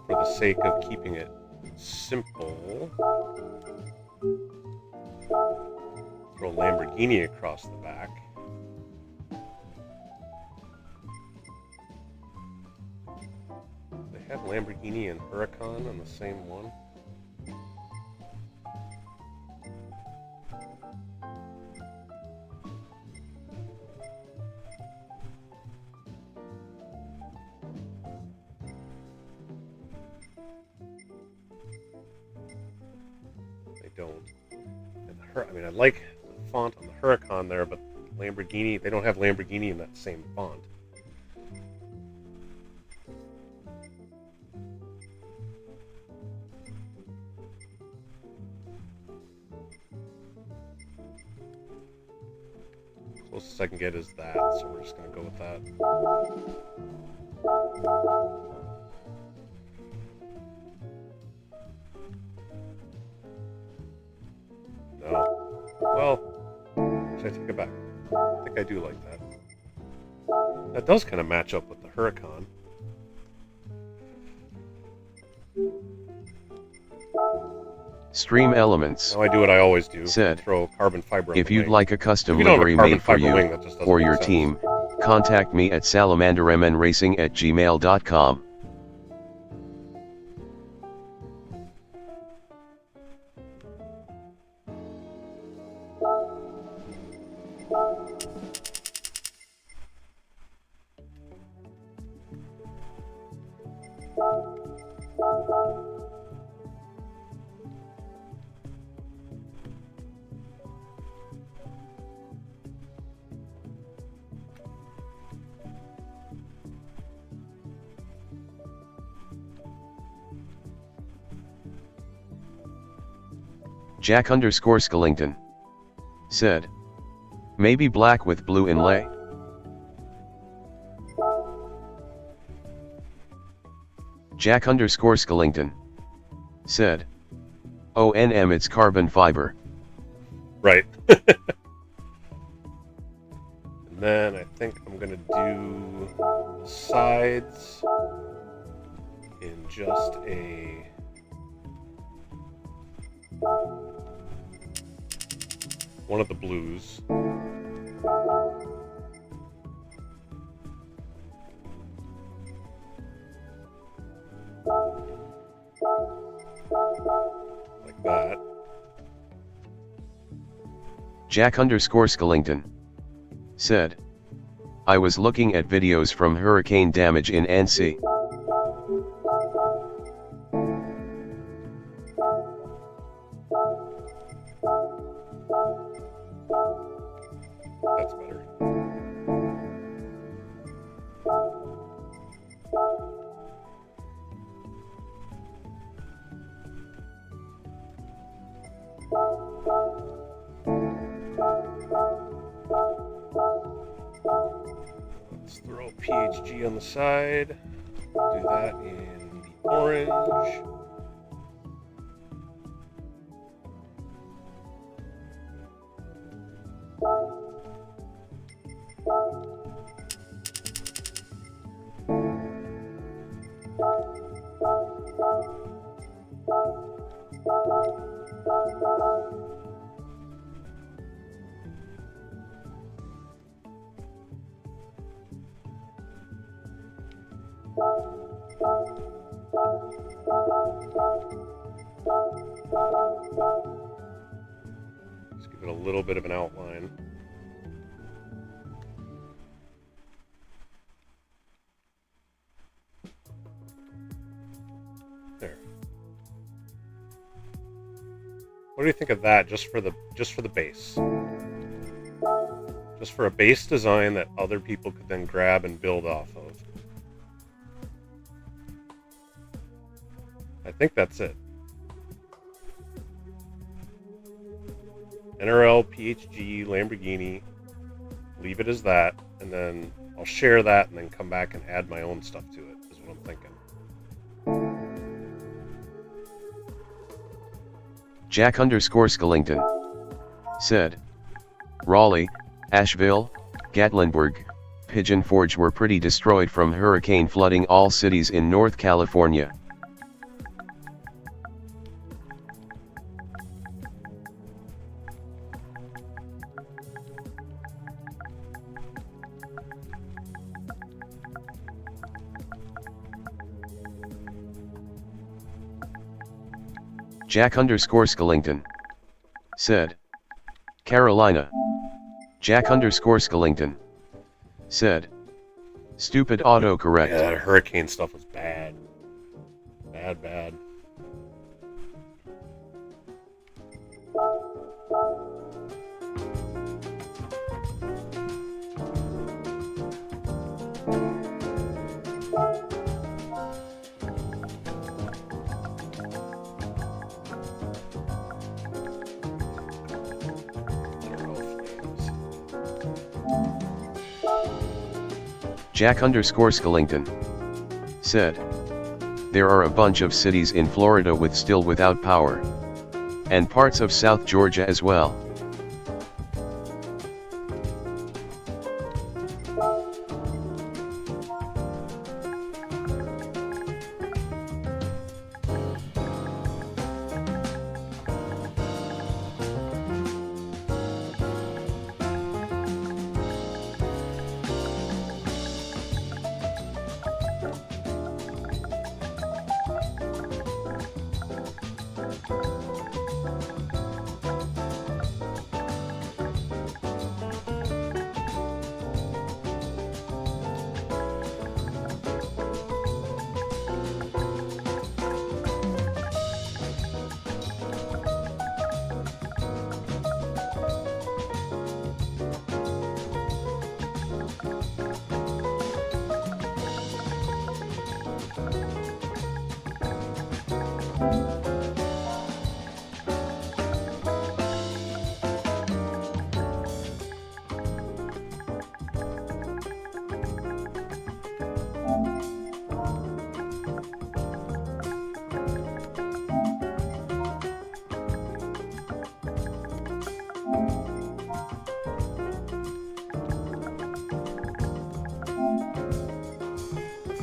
for the sake of keeping it simple, throw Lamborghini across the back. They have Lamborghini and Huracan on the same one. Don't. And I mean, I like the font on the Huracan there, but Lamborghini, they don't have Lamborghini in that same font. Closest I can get is that, so we're just going to go with that. Well, should I take it back? I think I do like that. That does kind of match up with the Huracan. Stream Elements Now I do what I always do. said, throw carbon fiber on "If the you'd wing. like a custom If you don't have a livery carbon made for fiber you wing, that just doesn't or make your sense. team, contact me at salamandermnracing@gmail.com." Jack_Skellington said, "Maybe black with blue inlay?" Jack_Skellington said, "ONM, it's carbon fiber." Right. And then I think I'm going to do the sides in just a... one of the blues. Like that. Jack_Skellington said, "I was looking at videos from hurricane damage in NC. That's better. Let's throw PHG on the side. Do that in the orange. Just give it a little bit of an outline. There. What do you think of that just for the base? Just for a base design that other people could then grab and build off of. I think that's it. NRL, PHG, Lamborghini. Leave it as that, and then I'll share that and then come back and add my own stuff to it, is what I'm thinking. Jack_Skellington said, Raleigh, Asheville, Gatlinburg, Pigeon Forge were pretty destroyed from hurricane flooding all cities in North California. Jack_Skellington said, Carolina. Jack_Skellington said, stupid autocorrect. Yeah, that hurricane stuff was bad. Bad. Jack_Skellington said, there are a bunch of cities in Florida with still without power. And parts of South Georgia as well.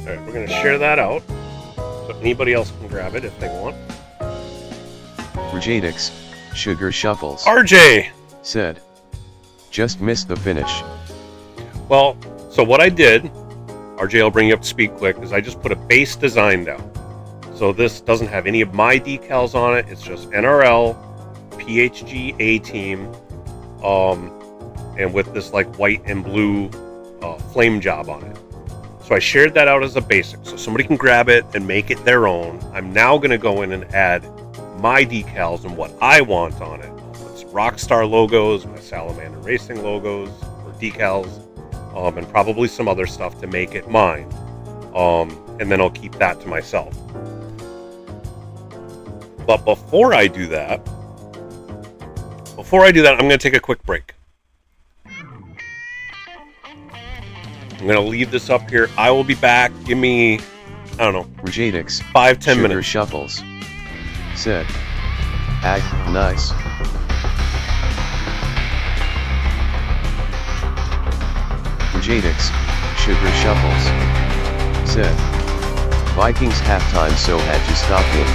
Alright, we're going to share that out, so anybody else can grab it if they want. Rajadix, Sugar Shuffles, RJ! said, just missed the finish. Well, so what I did, RJ will bring you up to speed quick, is I just put a base design down. So this doesn't have any of my decals on it, it's just NRL, PHG A-Team, and with this like white and blue flame job on it. So I shared that out as a basic, so somebody can grab it and make it their own. I'm now going to go in and add my decals and what I want on it. It's Rockstar logos, my Salamander Racing logos, or decals, and probably some other stuff to make it mine. And then I'll keep that to myself. But before I do that, I'm going to take a quick break. I'm going to leave this up here. I will be back. Give me, I don't know, Rajadix, 5-10 minutes. Sugar Shuffles said, ag, nice. Rajadix, Sugar Shuffles said, Vikings halftime so had to stop him.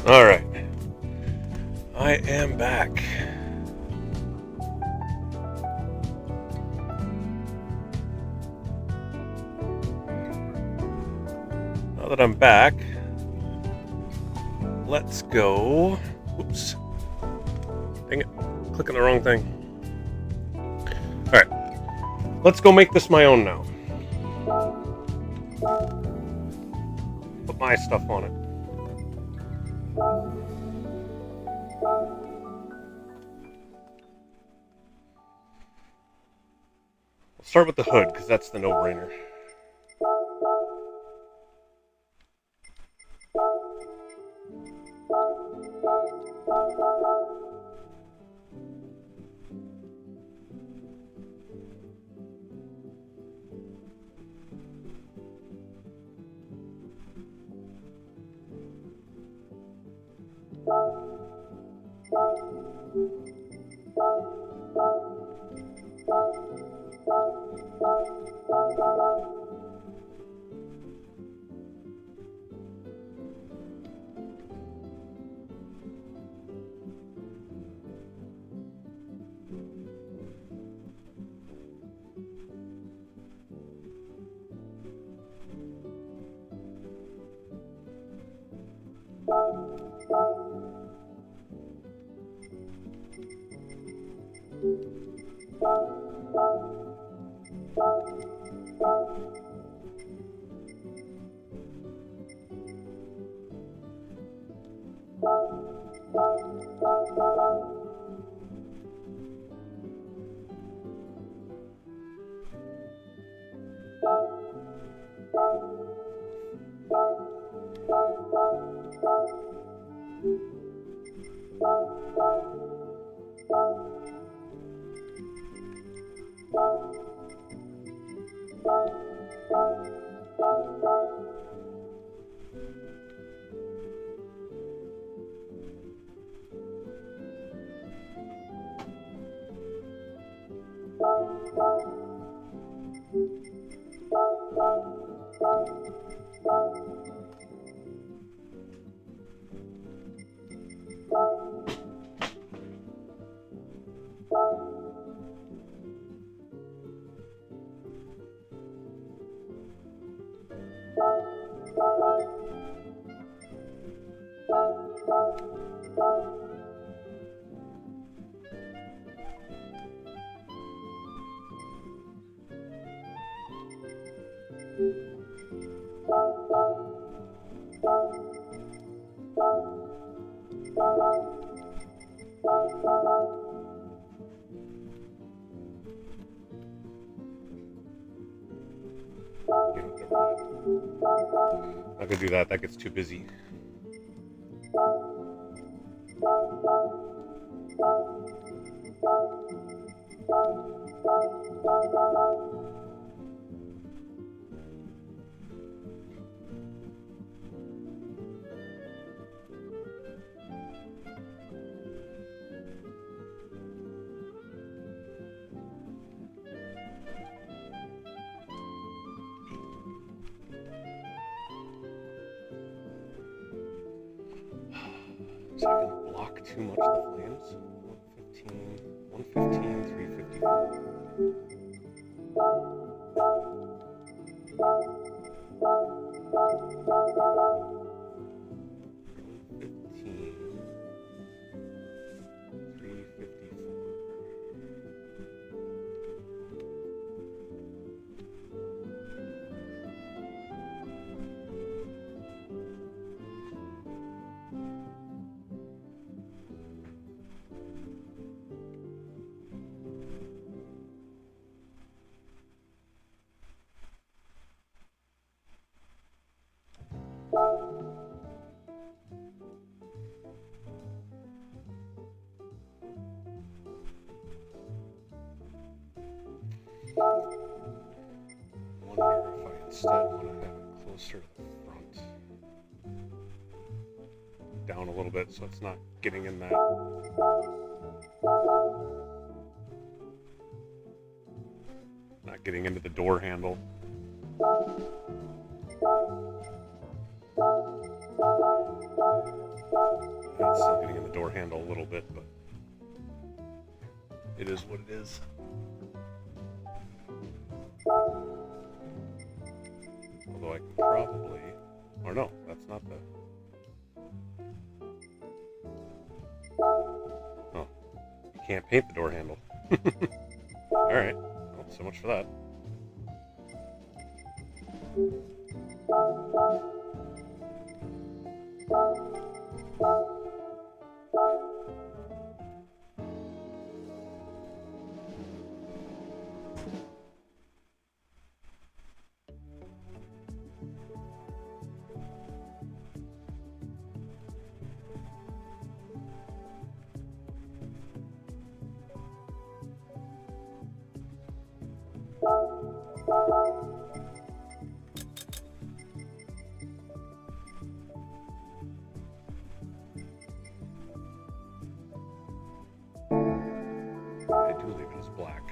Alright. I am back. Now that I'm back, let's go. Oops. Dang it. Clicking the wrong thing. Alright. Let's go make this my own now. Put my stuff on it. We'll start with the hood, because that's the no-brainer. Not gonna do that, that gets too busy. So I can block too much of the flames. 115, 354. Instead, want to have it closer to the front. Down a little bit so it's not getting in that. Not getting into the door handle. It's still getting in the door handle a little bit, but it is what it is. Although I can probably... Or no, that's not the... Oh. You can't paint the door handle. Alright. Well, so much for that. I do leave it as black.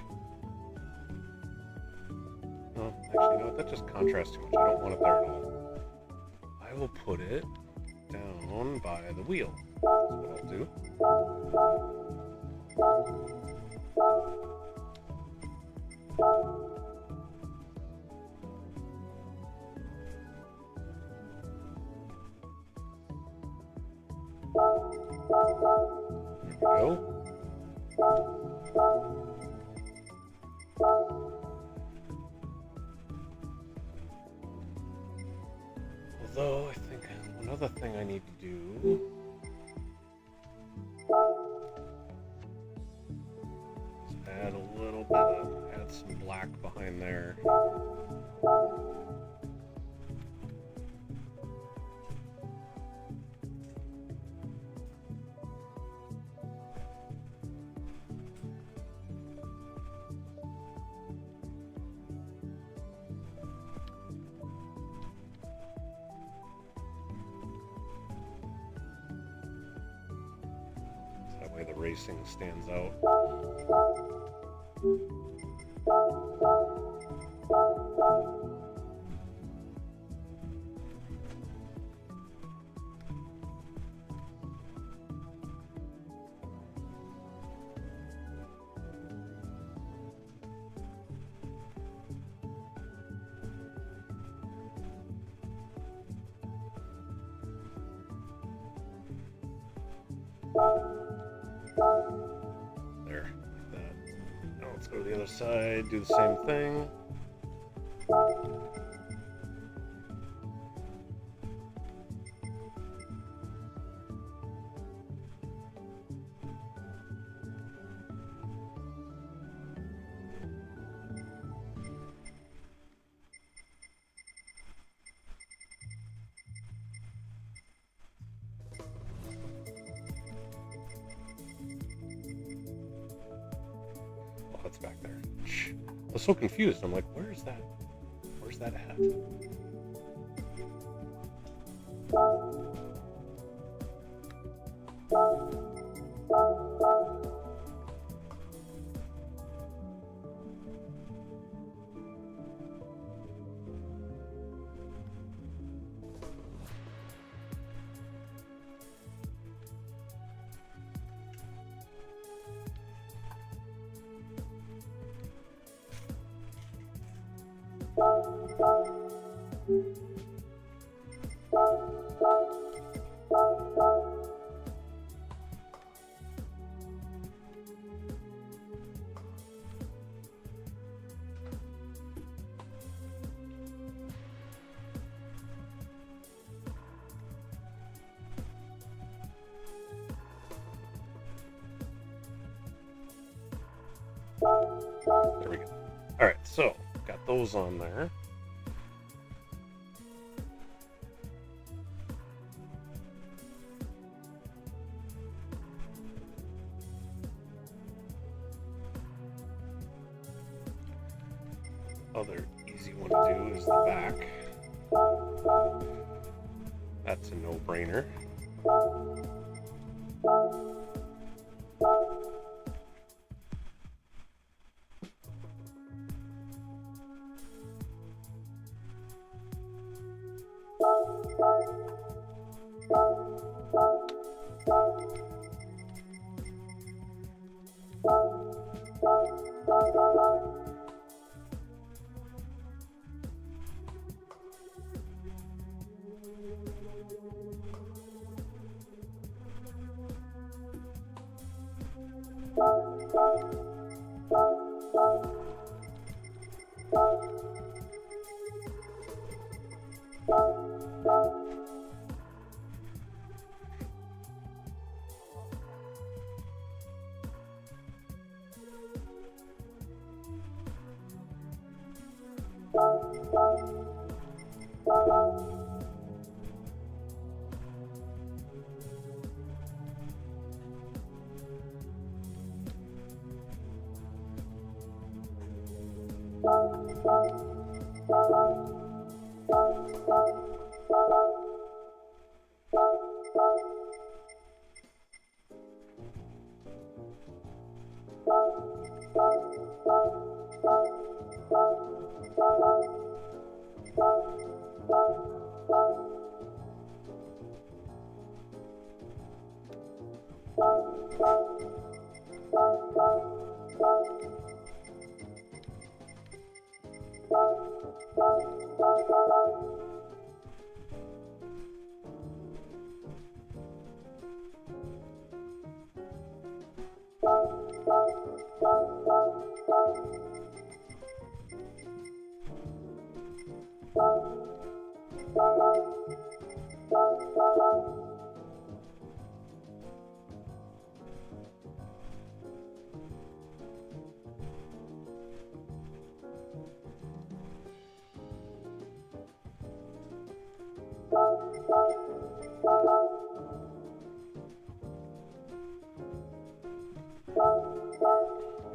Oh, actually, you know what? That just contrasts too much. I don't want it there at all. I will put it down by the wheel. That's what I'll do. There we go. Although, I think another thing I need to do is add a little bit of, add some black behind there. That way the racing stands out. There, like that. Now let's go to the other side, do the same thing. That's back there. I was so confused. I'm like, where's that? Where's that at? There we go. Alright, so got those on there. Other easy one to do is the back. That's a no-brainer.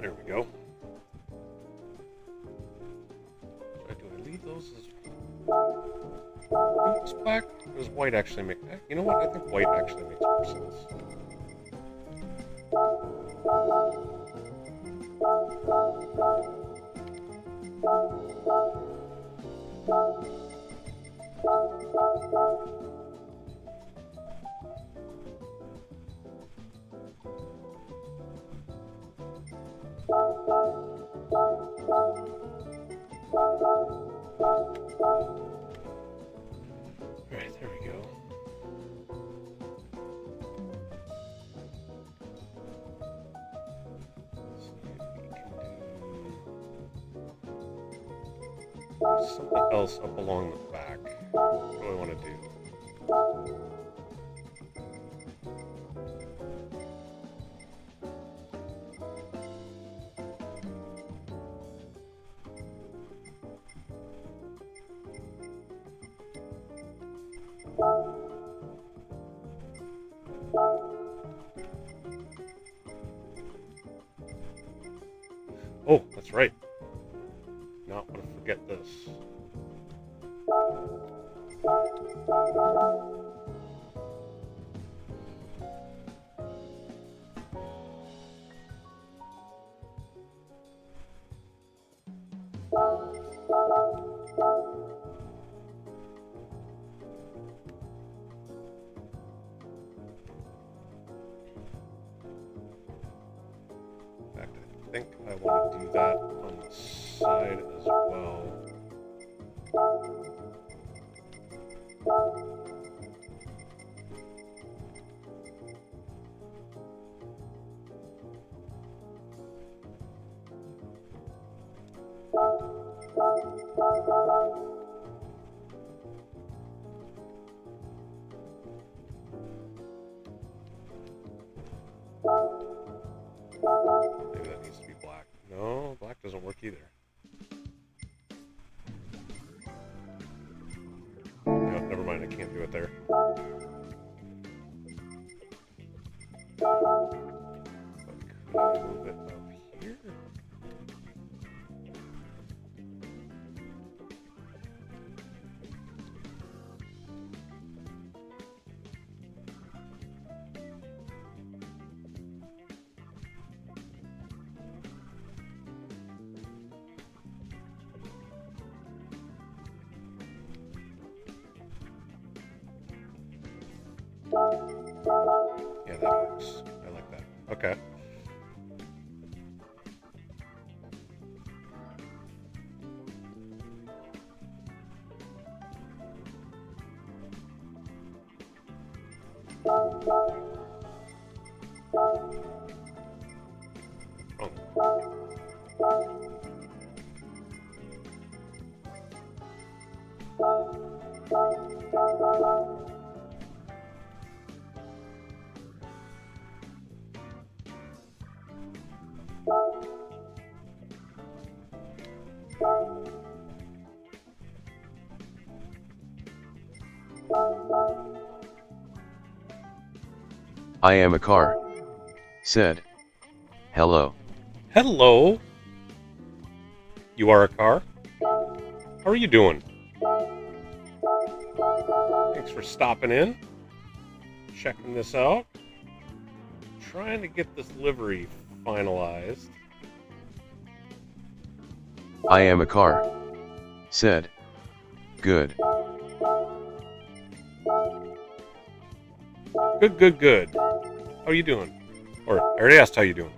There we go. Do I leave those as it's black? Or does white actually make... You know what? I think white actually makes more sense. Alright, there we go. Let's see if we can do something else up along the back. What do I want to do? Oh, that's right. Not want to forget this. In fact, I think I want to do that on the side as well. Maybe that needs to be black. No, black doesn't work either. No, never mind, I can't do it there. But could I move it up here? Yeah, that works. I like that. Okay. I am a car. Said. Hello. Hello. You are a car? How are you doing? Thanks for stopping in. Checking this out. Trying to get this livery finalized. I am a car. Said. Good. Good. How are you doing? Or, I already asked how you doing.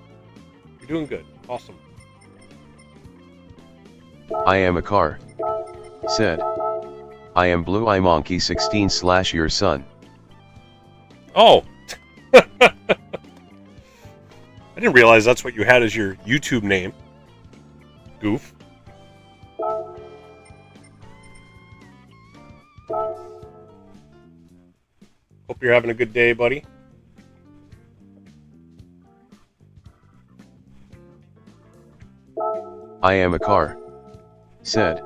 You're doing good. Awesome. I am a car. Said. I am Blue Eye Monkey 16 / your son. Oh! I didn't realize that's what you had as your YouTube name. Goof. Hope you're having a good day, buddy. I am a car. Said.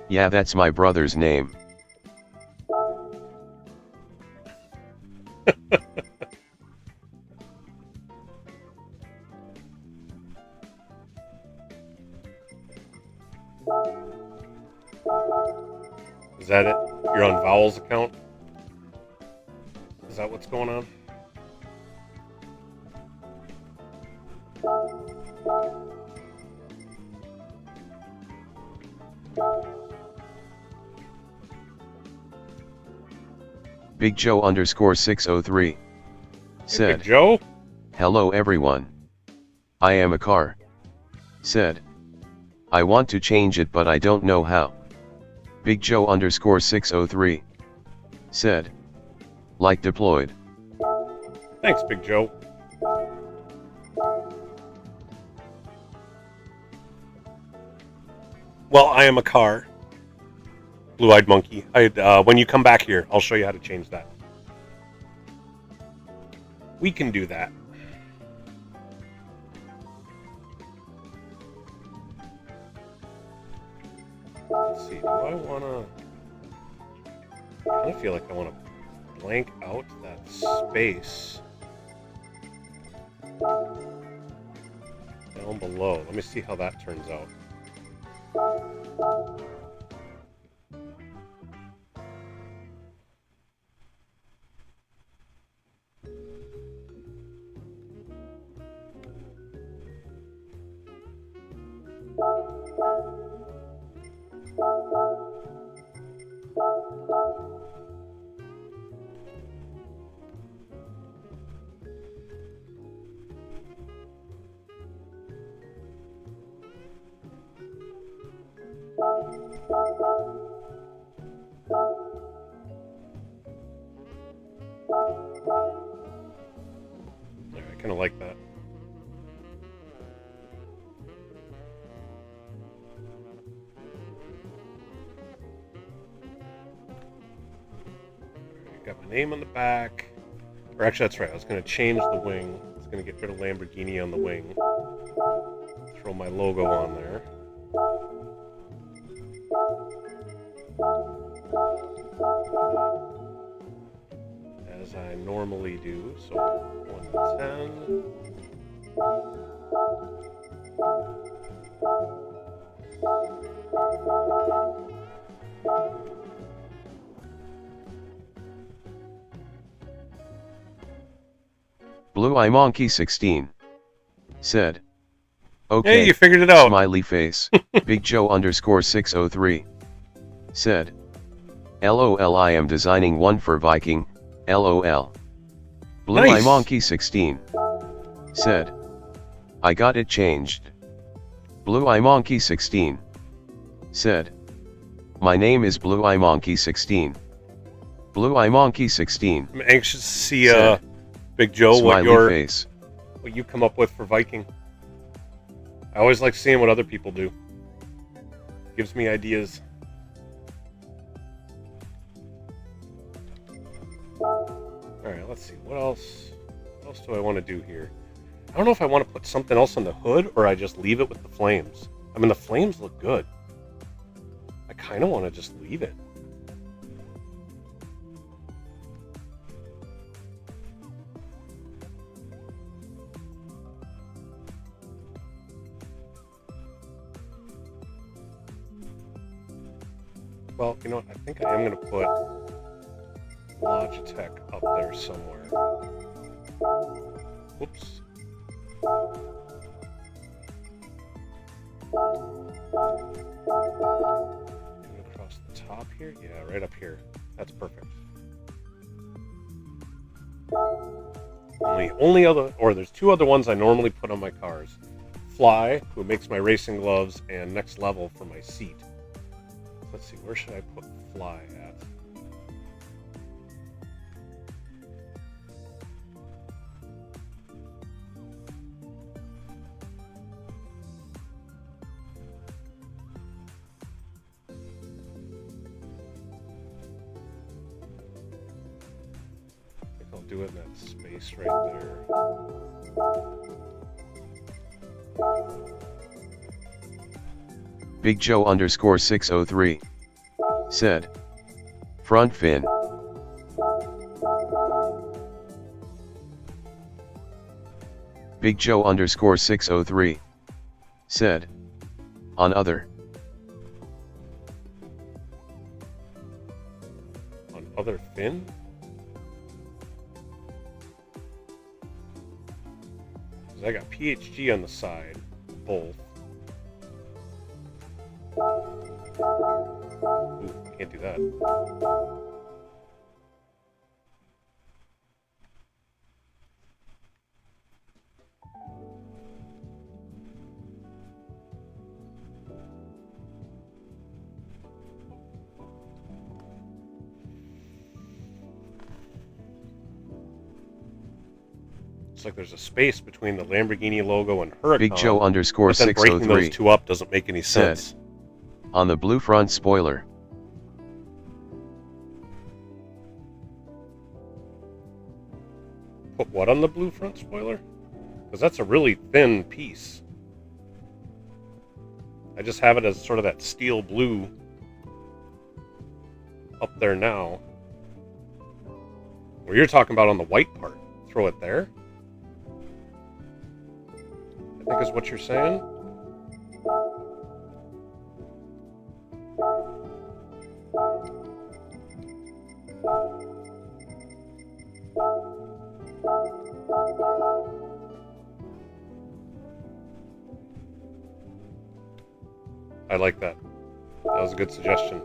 Yeah, that's my brother's name. Is that it? You're on Vowel's account? Is that what's going on? Big Joe _603. Said. Hey, Big Joe? Hello everyone. I am a car. Said. I want to change it but I don't know how. Big Joe _603. Said. Like deployed. Thanks, Big Joe. Well, I am a car. Blue-eyed monkey. When you come back here, I'll show you how to change that. We can do that. Let's see, do I want to... I kind of feel like I want to blank out that space down below. Let me see how that turns out. I kind of like that. Got my name on the back. Or actually, that's right. I was going to change the wing. I was going to get rid of Lamborghini on the wing. Throw my logo on there. As I normally do. So 110. Blue Eye Monkey 16. Said. Okay. Hey, you figured it out. Smiley face. Big Joe _603. Said. LOL, I am designing one for Viking. LOL. Blue Nice. Eye Monkey 16. Said. I got it changed. Blue Eye Monkey 16. Said. My name is Blue Eye Monkey 16. Blue Eye Monkey 16. I'm anxious to see, Said. Big Joe, Smiley what you come up with for Viking. I always like seeing what other people do. Gives me ideas. Alright, let's see. What else do I want to do here? I don't know if I want to put something else on the hood or I just leave it with the flames. I mean, the flames look good. I kind of want to just leave it. Well, you know what? I think I am going to put Logitech up there somewhere. Whoops. Maybe across the top here? Yeah, right up here. That's perfect. Only other, or there's two other ones I normally put on my cars. Fly, who makes my racing gloves, and NextLevel for my seat. Let's see, where should I put Fly at? I think I'll do it in that space right there. Big Joe _ 603 said, front fin. Big Joe _ 603 said, on other. On other fin? Because I got PHG on the side, both. Ooh, can't do that. It's like there's a space between the Lamborghini logo and Huracan. Big Joe _ But then breaking 603 those two up doesn't make any said, sense. on the blue front spoiler. Put what on the blue front spoiler? Because that's a really thin piece. I just have it as sort of that steel blue up there now. Or you're talking about on the white part. Throw it there? I think is what you're saying. I like that. That was a good suggestion.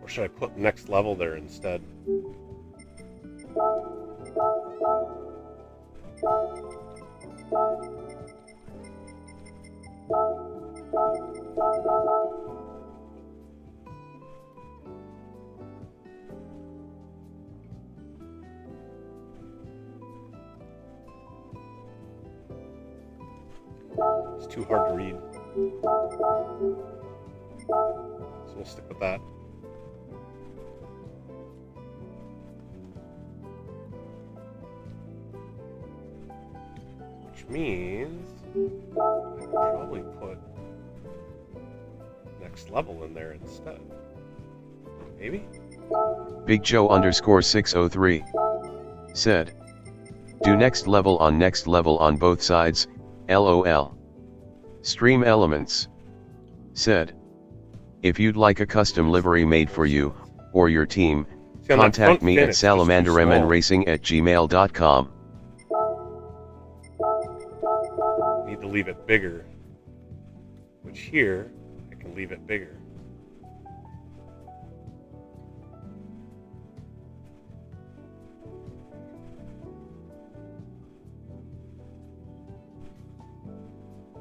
Or should I put NextLevel there instead? It's too hard to read. So we'll stick with that. Which means I could probably put NextLevel in there instead. Maybe? Big Joe _ 603 said, do NextLevel on both sides, LOL. Stream Elements said, if you'd like a custom livery made for you, or your team, See, contact me at salamandermnracing@gmail.com. Need to leave it bigger. Which here, I can leave it bigger.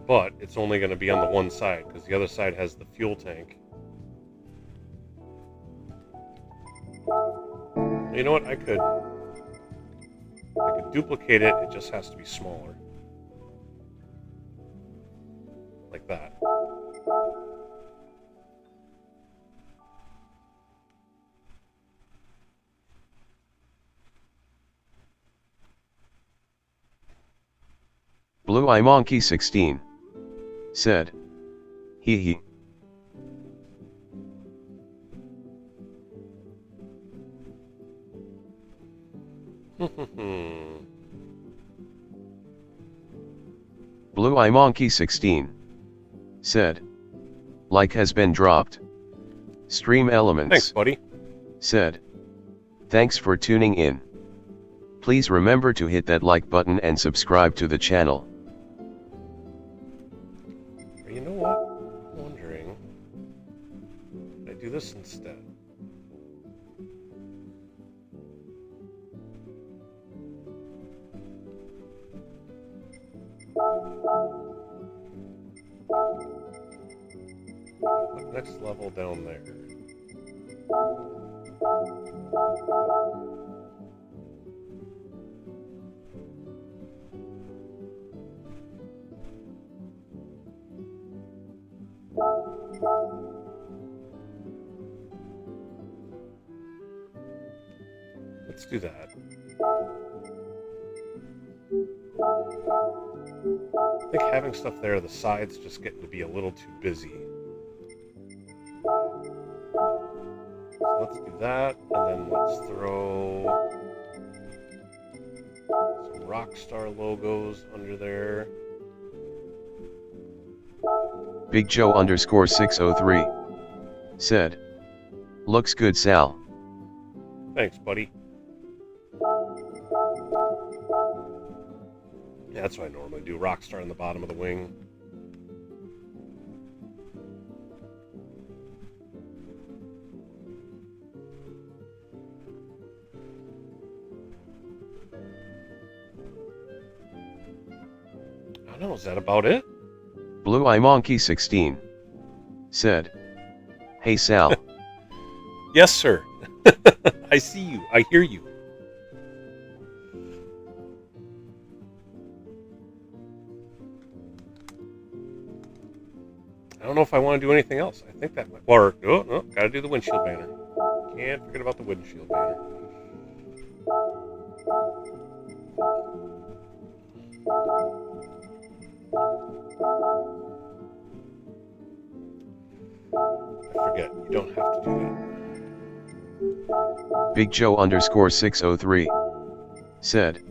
But it's only going to be on the one side, because the other side has the fuel tank. You know what? I could duplicate it. It just has to be smaller. Like that. Blue Eye Monkey 16 said, hee hee. Blue Eye Monkey 16 said, like has been dropped. Stream Elements. Thanks, buddy. Said, thanks for tuning in. Please remember to hit that like button and subscribe to the channel. You know what? I'm wondering, should I do this instead? Put next level down there. Let's do that. I think having stuff there, the sides just getting to be a little too busy. So let's do that, and then let's throw some Rockstar logos under there. Big Joe _ 603 said, looks good, Sal. Thanks, buddy. Yeah, that's what I normally do. Rockstar on the bottom of the wing. I don't know, is that about it? Blue Eye Monkey 16 said, hey Sal. Yes, sir. I see you. I hear you. I don't know if I want to do anything else. I think that might work. Oh, no, gotta do the windshield banner. Can't forget about the windshield banner. I forget, you don't have to do that. Big Joe _ 603 said,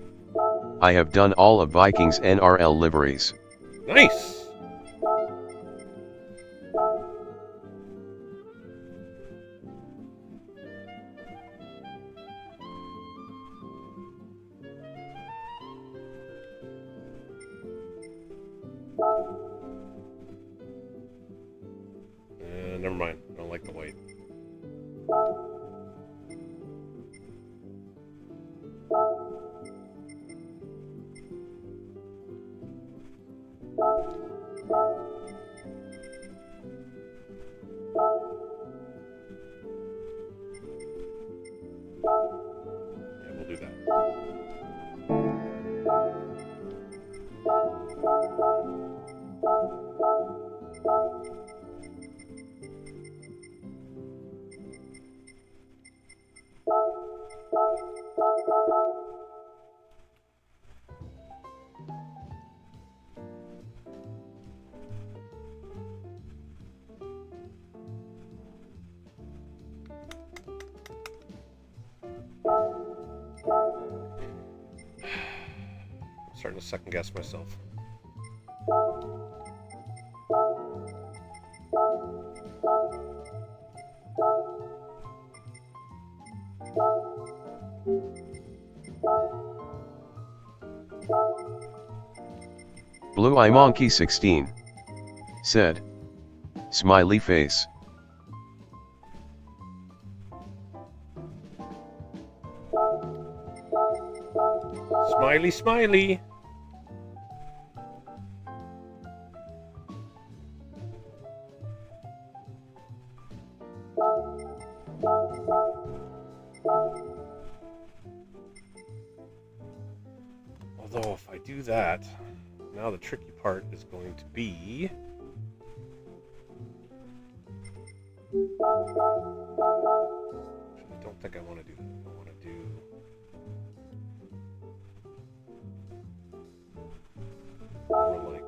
I have done all of Vikings NRL liveries. Nice! Never mind, I don't like the white. Yeah, we'll do that. I'm starting to second guess myself. Blue Eye Monkey 16 said, smiley face. Smiley, smiley. Although if I do that, now the tricky part is going to be I don't think I want to do that. I want to do more like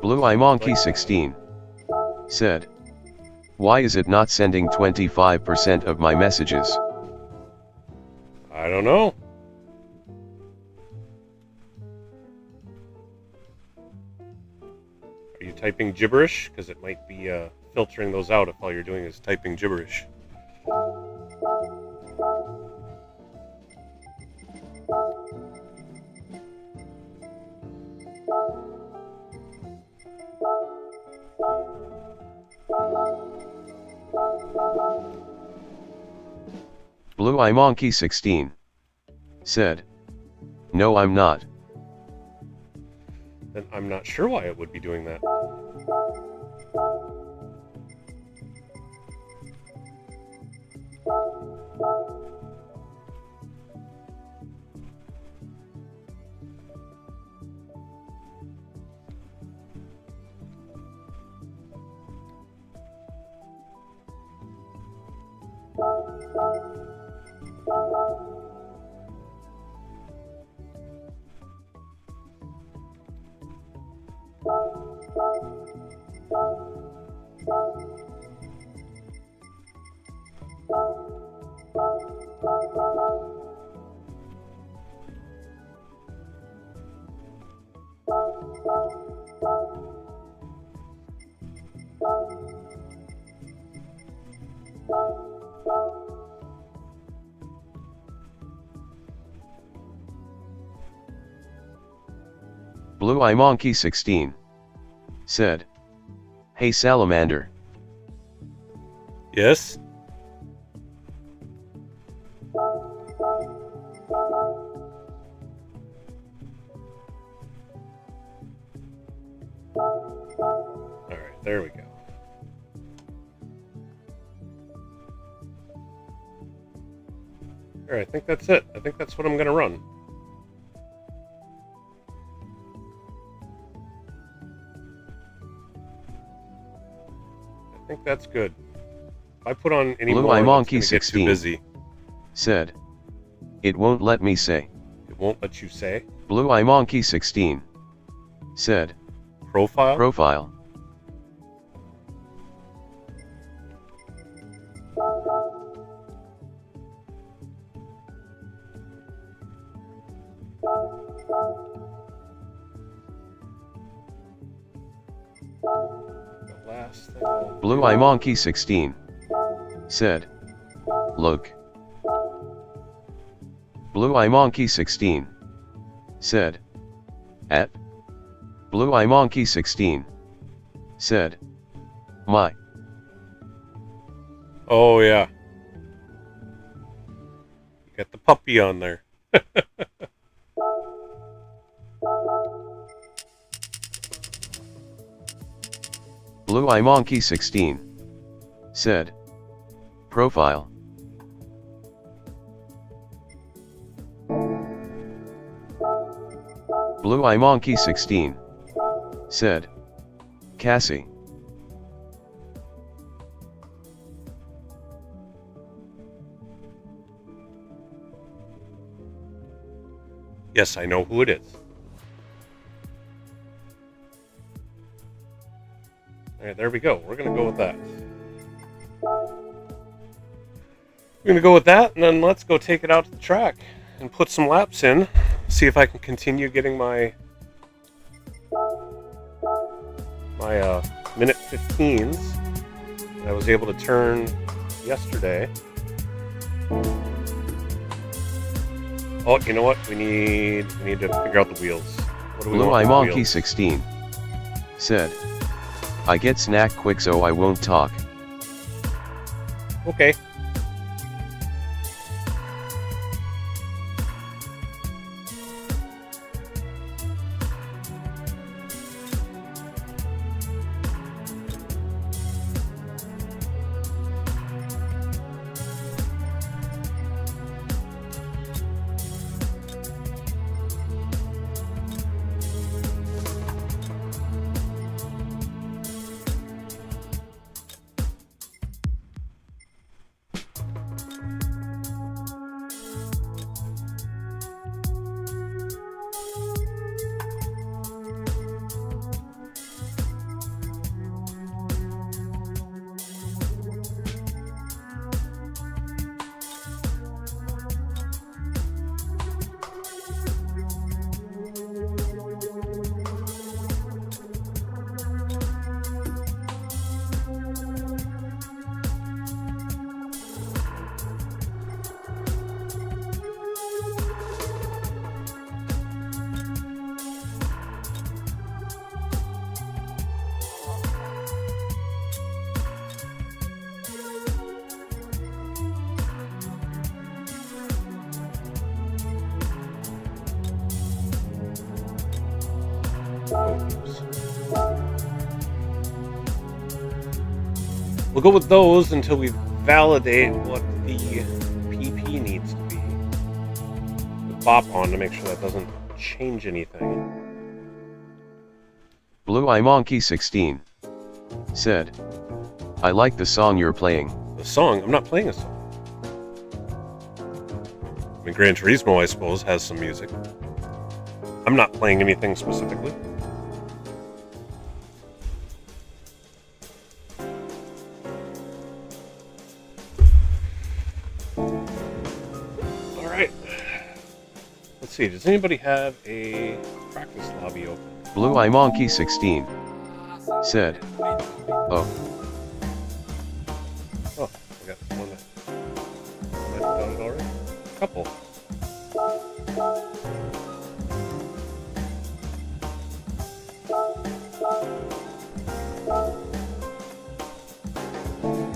Blue Eye Monkey 16 said, Why is it not sending 25% of my messages? I don't know. Are you typing gibberish? Because it might be filtering those out if all you're doing is typing gibberish. Blue Eye Monkey 16 said, "No, I'm not." Then I'm not sure why it would be doing that. Blue Eye Monkey 16 said, "Hey Salamander." Yes? Alright, there we go. Alright, I think that's it. I think that's what I'm going to run. I think that's good. If I put on any Blue more, Eye it's Monkey gonna get too 16 busy. said, "It won't let me say." It won't let you say. Blue Eye Monkey 16 said, Profile? "Profile." The last thing I'll Blue do- Eye Monkey 16 said, "Look." Blue Eye Monkey 16 said, "At." Blue Eye Monkey 16 said, "My." Oh, yeah. You got the puppy on there. Blue Eye Monkey 16 said, "Profile." Blue Eye Monkey 16 said, "Cassie." Yes, I know who it is. Alright, there we go. We're going to go with that. We're going to go with that, and then let's go take it out to the track and put some laps in. See if I can continue getting my minute 15s that I was able to turn yesterday. Oh, you know what? We need to figure out the wheels. What do we Blue want Eye for Monkey wheels? 16 said, "I get snack quick so I won't talk." Okay. We'll go with those until we validate what the PP needs to be. The bop on to make sure that doesn't change anything. Blue Eye Monkey 16 said, I like the song you're playing. The song? I'm not playing a song. I mean, Gran Turismo, I suppose, has some music. I'm not playing anything specifically. Alright. Let's see, does anybody have a practice lobby open? Blue Eye Monkey 16 said, oh. Oh, I got one that done it already. Couple.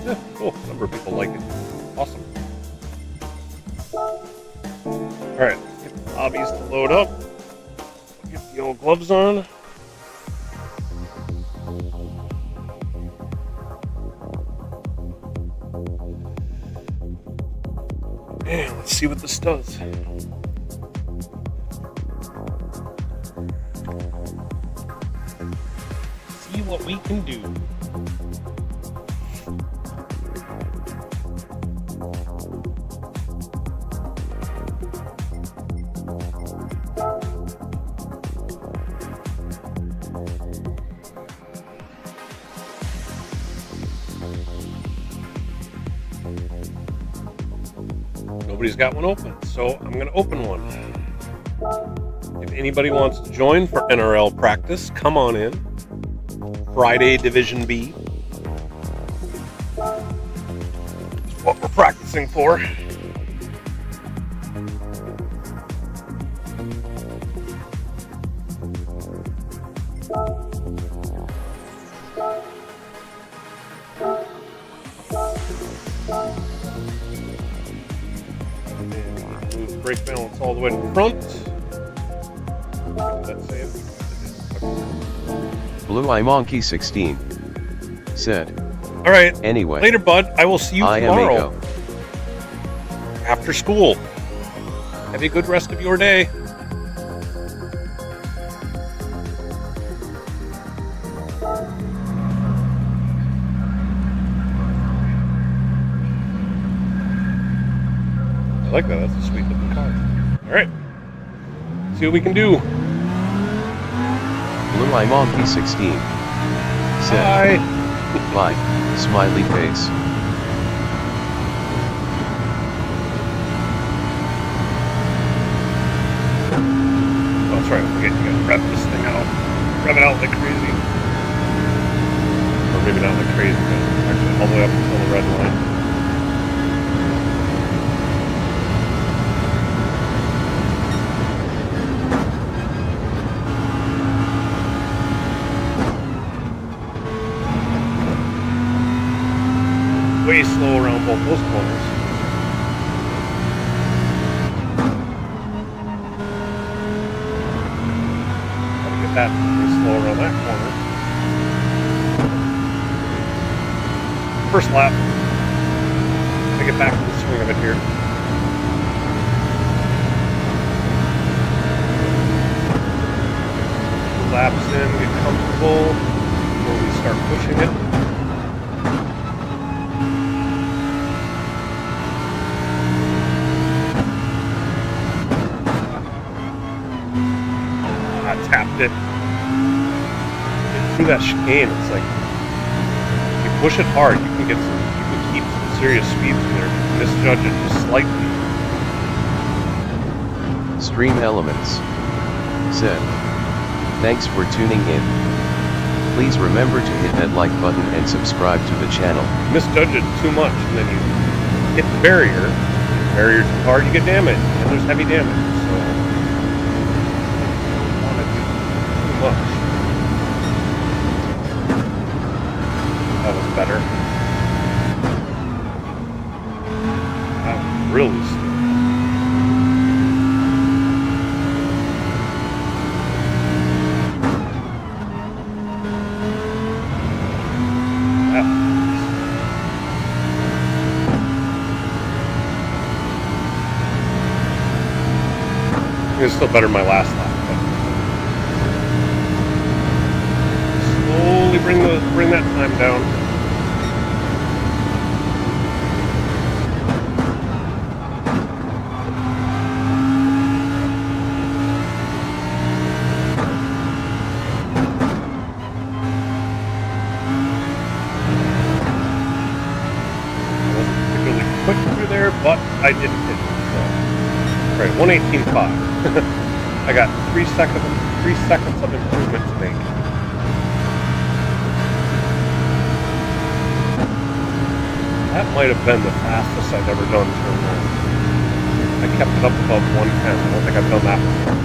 Yeah, cool. A number of people like it. Awesome. Alright, let's get the lobbies to load up. Get the old gloves on. And let's see what this does. See what we can do. Nobody's got one open, so I'm going to open one. If anybody wants to join for NRL practice, come on in. Friday Division B. That's what we're practicing for. Move brake balance all the way to the front. What did that say? Blue Eye Monkey 16 said, Alright, anyway, later bud, I will see you tomorrow. After school. Have a good rest of your day. I like that. That's a sweet looking car. Alright. See what we can do. Blue Eye Monkey 16 said, Bye. Bye, smiley face. Oh, that's right. I forget you gotta rev this thing out. Rev it out like crazy. Or maybe not like crazy, but actually all the way up until the red line. Way slow around both those corners. Gotta get that pretty slow around that corner. First lap. Gotta get back to the swing of it here. Laps in, get comfortable before we start pushing it. Tapped it. Through that chicane, it's like if you push it hard, you can keep some serious speeds in there. Misjudge it just slightly. Stream Elements said, thanks for tuning in. Please remember to hit that like button and subscribe to the channel. Misjudge it too much, and then you hit the barrier. Barrier too hard, you get damage, and there's heavy damage. So much. That was better. That was really stupid. That was It was still better than my last lap. But slowly bring that time down. But I didn't hit it, so. Right, 118.5. I got 3 seconds of improvement to make. That might have been the fastest I've ever done turn 1. I kept it up above 110. I don't think I've done that before.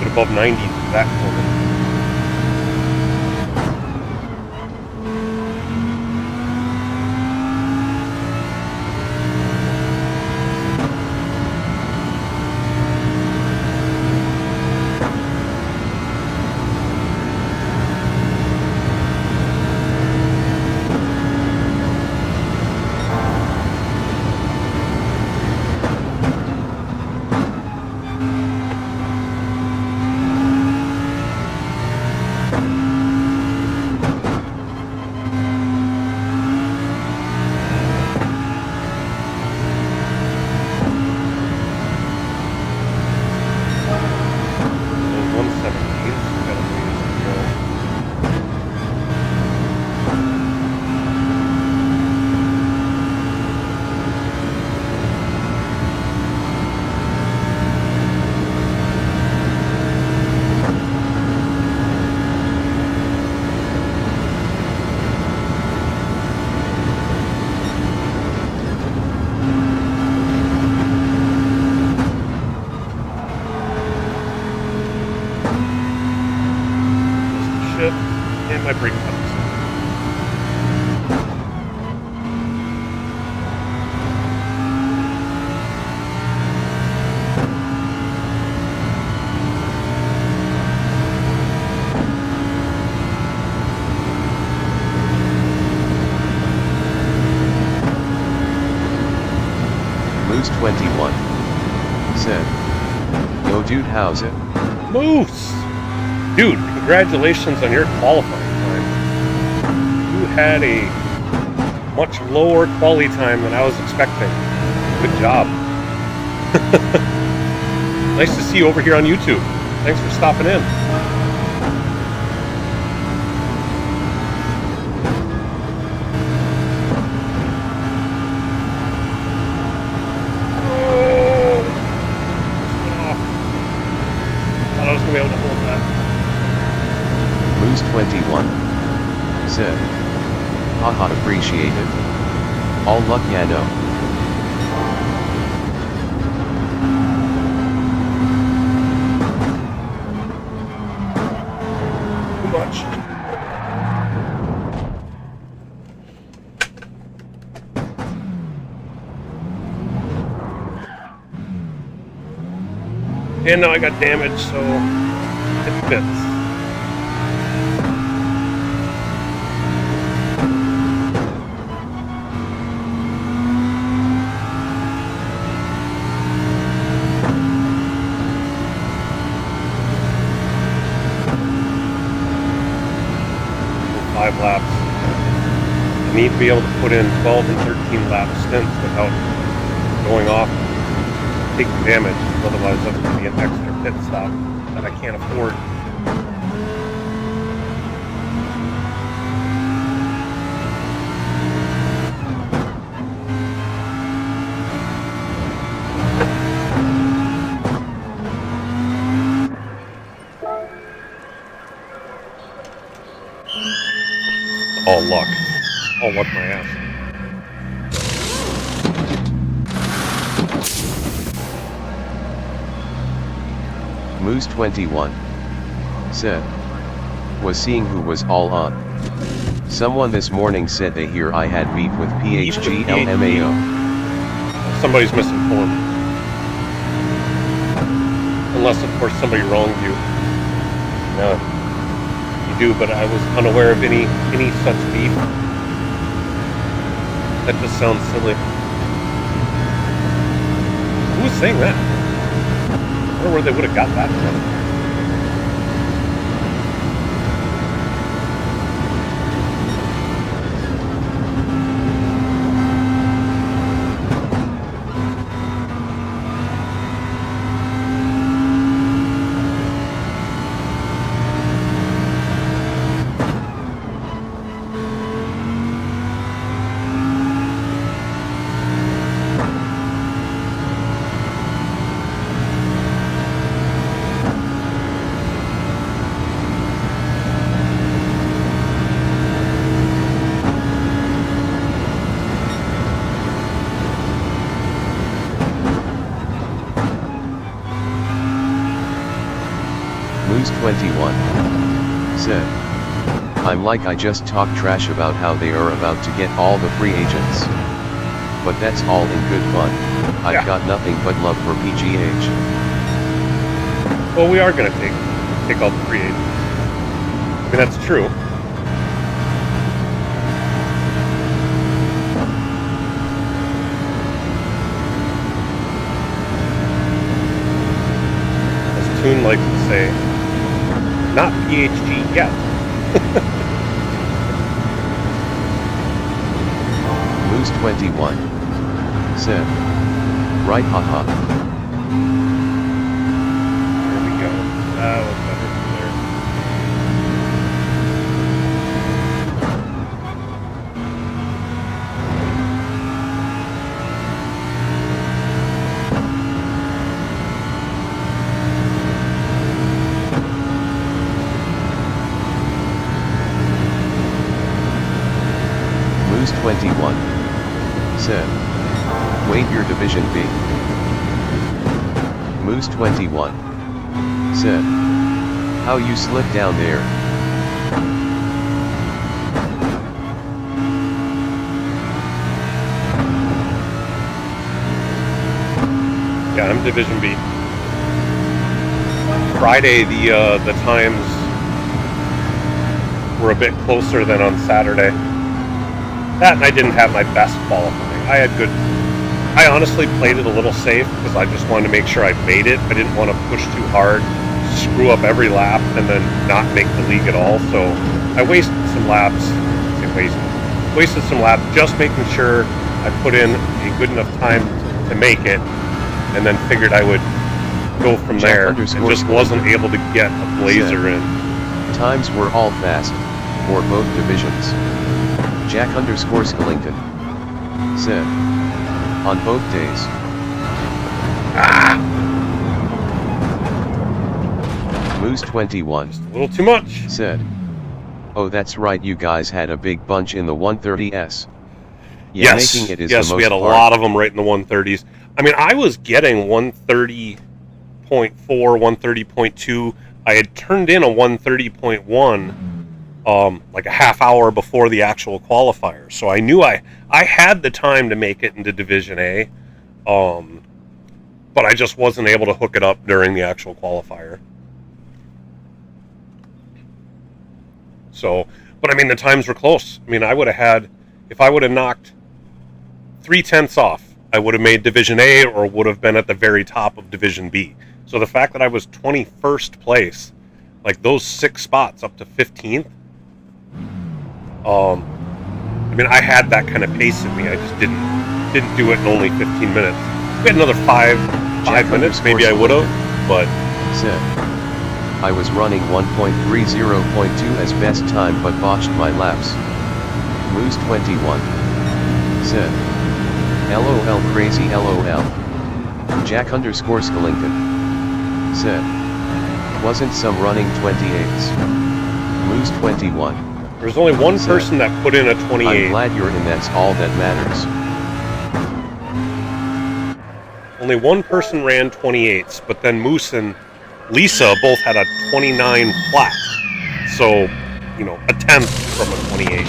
Above 90 for that corner. And my brake pedals. Moose 21 said, "Yo dude, how's it?" Moose! Dude, congratulations on your qualifying time. You had a much lower quality time than I was expecting. Good job. Nice to see you over here on YouTube. Thanks for stopping in. Thought I was going to be able to hold that. Moose 21 said, "Haha, appreciate it. All luck, yeah, no." Too much. And now I got damage, so it fits. Laps. I need to be able to put in 12 and 13 lap stints without going off and taking damage. Otherwise, that's going to be an extra pit stop that I can't afford. All luck. All luck my ass. Moose 21 said, "Was seeing who was all on. Someone this morning said they hear I had beef with PHG LMAO. Somebody's misinformed. Unless, of course, somebody wronged you. Yeah, you do, but I was unaware of any such beef. That just sounds silly. Who was saying that? I wonder where they would have got that from. Moose21 said, I'm like I just talked trash about how they are about to get all the free agents. But that's all in good fun. I've got nothing but love for PGH. Well, we are going to take all the free agents. I mean, that's true. As Toon likes to say, not PHG yet. Moose21 said, right, haha. There we go. That was better from there. Moose21 said, wait, your Division B. Moose21 said, how you slipped down there. Yeah, I'm Division B. Friday, the times were a bit closer than on Saturday. That, and I didn't have my best qualifying. I honestly played it a little safe because I just wanted to make sure I made it. I didn't want to push too hard, screw up every lap, and then not make the league at all. So I wasted some laps. Wasted some laps just making sure I put in a good enough time to make it, and then figured I would go from there. And just wasn't able to get a blazer in. Times were all fast for both divisions. Jack_Skellington said, on both days. Moose21 just a little too much said, oh, that's right, you guys had a big bunch in the 130s. Yeah, yes, making it is yes, the most we had a hard. lot of them right in the 130s. I mean, I was getting 130.4, 130.2. I had turned in a 130.1 like a half hour before the actual qualifier. So I knew I had the time to make it into Division A, but I just wasn't able to hook it up during the actual qualifier. So, but I mean, the times were close. I mean, I would have had, if I would have knocked 0.3 off, I would have made Division A or would have been at the very top of Division B. So the fact that I was 21st place, like those 6 spots up to 15th, I mean, I had that kind of pace in me. I just didn't do it in only 15 minutes. If we had another 5 minutes, maybe I would have, but... Said, I was running 1.30.2 as best time but botched my laps. Moose21 said, LOL crazy LOL. Jack_Skellington said, wasn't some running 28s. Moose21. There's only one person that put in a 28. I'm glad you're in, that's all that matters. Only one person ran 28s, but then Moose and Lisa both had a 29 flat. So, you know, a 10th from a 28.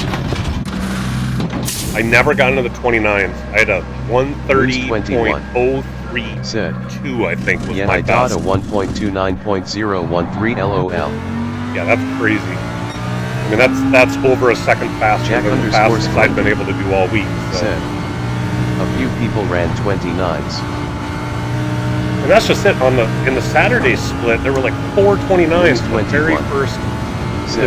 I never got into the 29s. I had a 130.03 1.32, I think, was Yet my I got best. a 1.29.013 LOL. Yeah, that's crazy. I mean, that's over a second faster Jack than the fastest I've been able to do all week. So. Said, a few people ran 29s. And that's just it. In the Saturday split, there were like 429s in the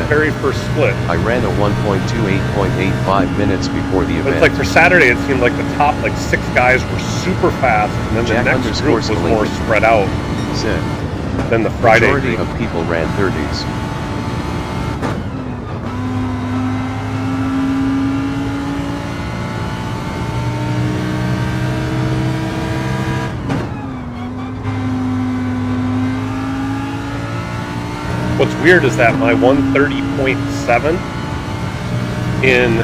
very first split. I ran a 1.28.85 minutes before the event. It's like for Saturday, it seemed like the top 6 guys were super fast, and then Jack the next group was more spread out. Said, than the Friday majority group. of people ran 30s. What's weird is that my 130.7 in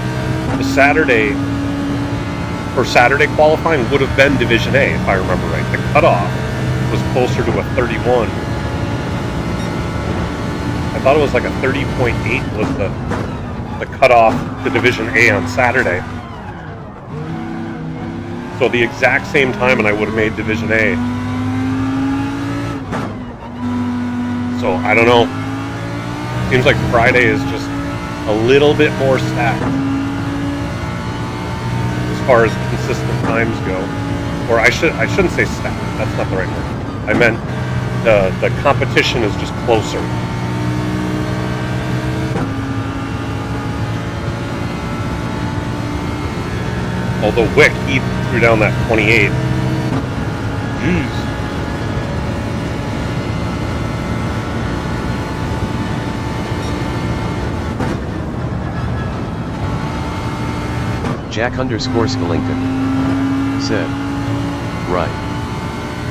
the Saturday qualifying would have been Division A, if I remember right. The cutoff was closer to a 31. I thought it was like a 30.8 was the cutoff to Division A on Saturday. So the exact same time, and I would have made Division A. So I don't know. Seems like Friday is just a little bit more stacked as far as consistent times go. Or I shouldn't say stacked. That's not the right word. I meant the competition is just closer. Although Wick, he threw down that 28. Jeez. Jack_Skellington said, right.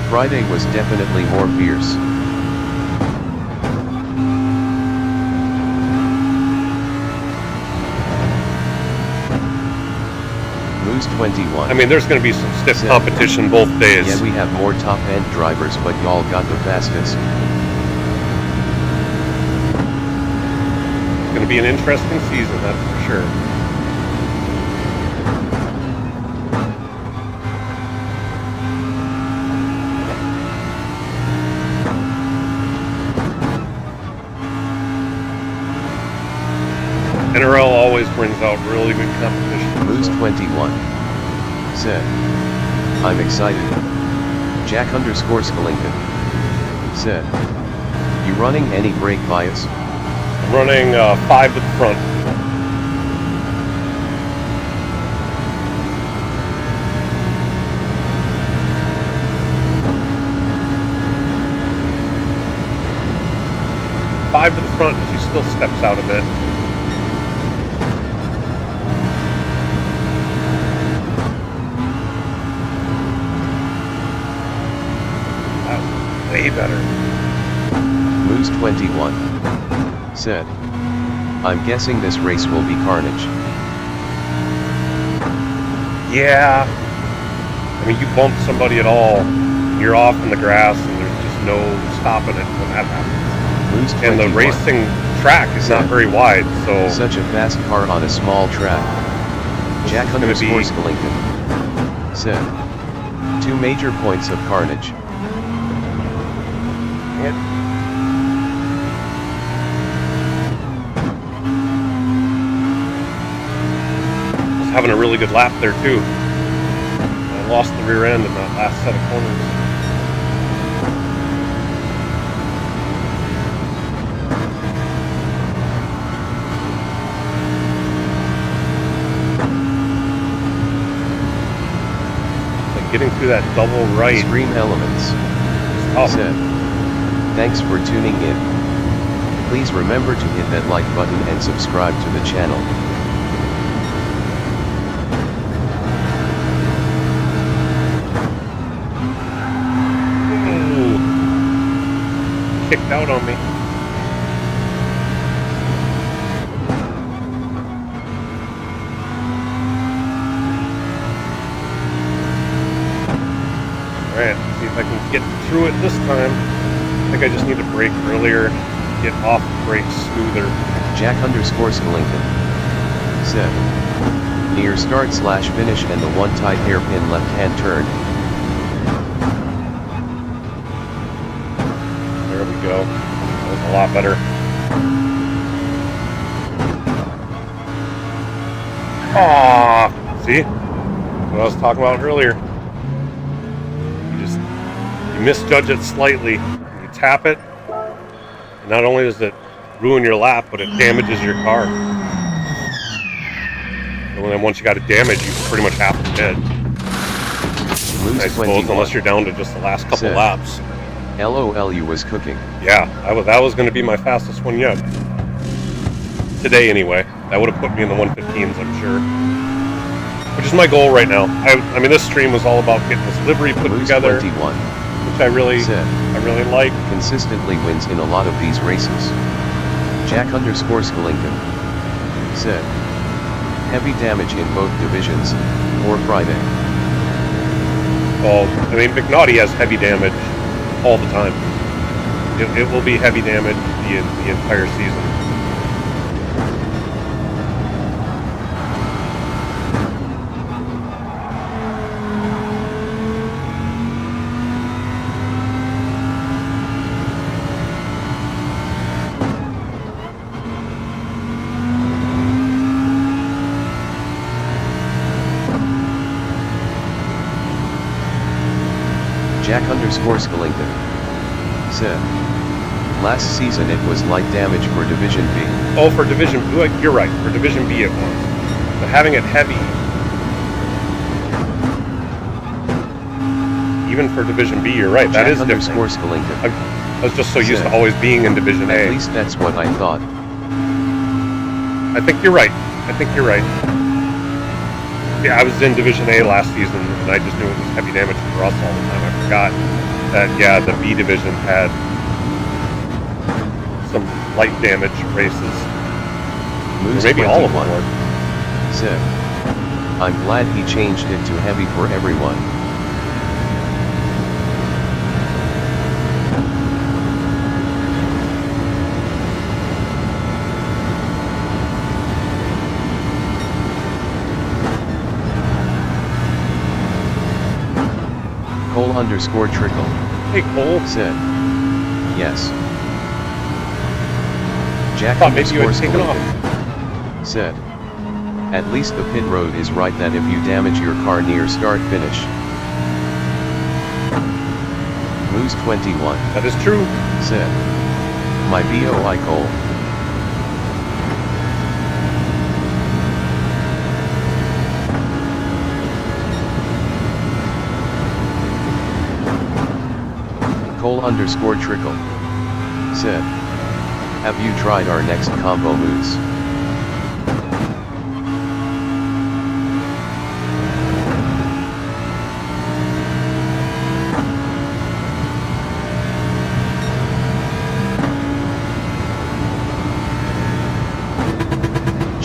Friday was definitely more fierce. Moose 21. I mean, there's going to be some stiff competition both days. Yeah, we have more top-end drivers, but y'all got the fastest. It's going to be an interesting season, that's for sure. NRL always brings out really good competition. Moose 21 said, I'm excited. Jack_Skellington said, you running any brake bias? I'm running 5 with the front. Five to the front, but she still steps out a bit. Way better. Moose 21 said, I'm guessing this race will be carnage. Yeah. I mean, you bump somebody at all, you're off in the grass, and there's just no stopping it when that happens. Moose 21 and the racing track is not very wide, so... Such a fast car on a small track. Jack_Skellington said, 2 major points of carnage. It. Was having a really good lap there too. I lost the rear end in that last set of corners. Like getting through that double right. Extreme Elements said, thanks for tuning in. Please remember to hit that like button and subscribe to the channel. Ooh. Kicked out on me. Alright, see if I can get through it this time. I think I just need to brake earlier, get off brake smoother. Jack_Skellington said, near start/finish and the one tight hairpin left-hand turn. go. That was a lot better. Aww! See? What I was talking about earlier. You misjudge it slightly. You tap it. And not only does it ruin your lap, but it damages your car. And then once you got it damaged, you pretty much half dead. I suppose, unless you're down to just the last couple laps. LOLU was cooking. Yeah, that was going to be my fastest one yet. Today, anyway. That would have put me in the 115s, I'm sure. Which is my goal right now. I mean, this stream was all about getting this livery put together, 21. which I really like. Consistently wins in a lot of these races. Jack_Skellington said, heavy damage in both divisions, or Friday. Well, I mean, McNaughty has heavy damage all the time. It will be heavy damage the entire season. Jack_Skellington said, last season it was light damage for Division B. Oh, for Division B, you're right. For Division B it was. But having it heavy, even for Division B, you're right. That is different. Jack_Skellington. I was just so used to always being in Division A. At least that's what I thought. I think you're right. Yeah, I was in Division A last season, and I just knew it was heavy damage for us all the time. I forgot that, yeah, the B division had some light damage races. Or maybe all of them were. Said, I'm glad he changed it to heavy for everyone. Cole_Trickle. Hey, Cole. Said, yes. Jack_Skellington said, at least the pit road is right that if you damage your car near start finish. Moose21. That is true. Said, my BOI Cole. Cole_Trickle said, have you tried our next combo moves?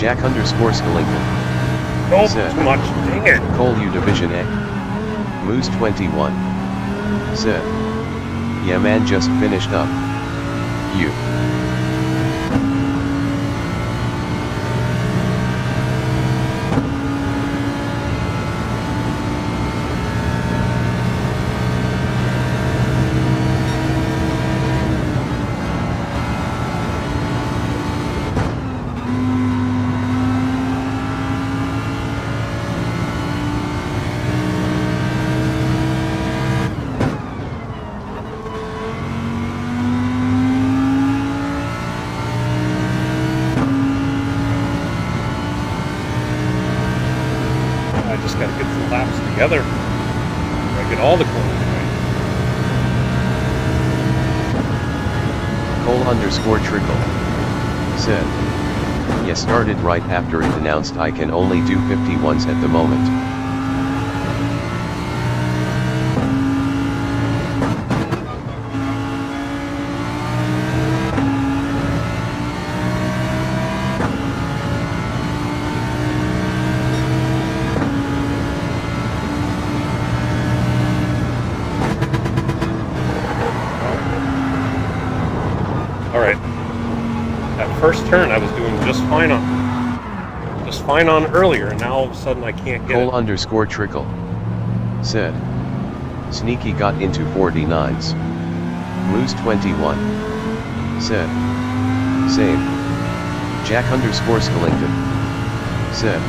Jack_Skellington said, too much, dang it. Cole U Division A. Moose21 said, yeah man, just finished up. You. Together. I get all the corners right. Cole_Trickle said, yeah, started right after it announced I can only do 51s at the moment. First turn I was doing just fine on earlier, and now all of a sudden I can't get Cole_Trickle said, sneaky got into 49s. Moose21 said. Same. Jack _ Skellington said.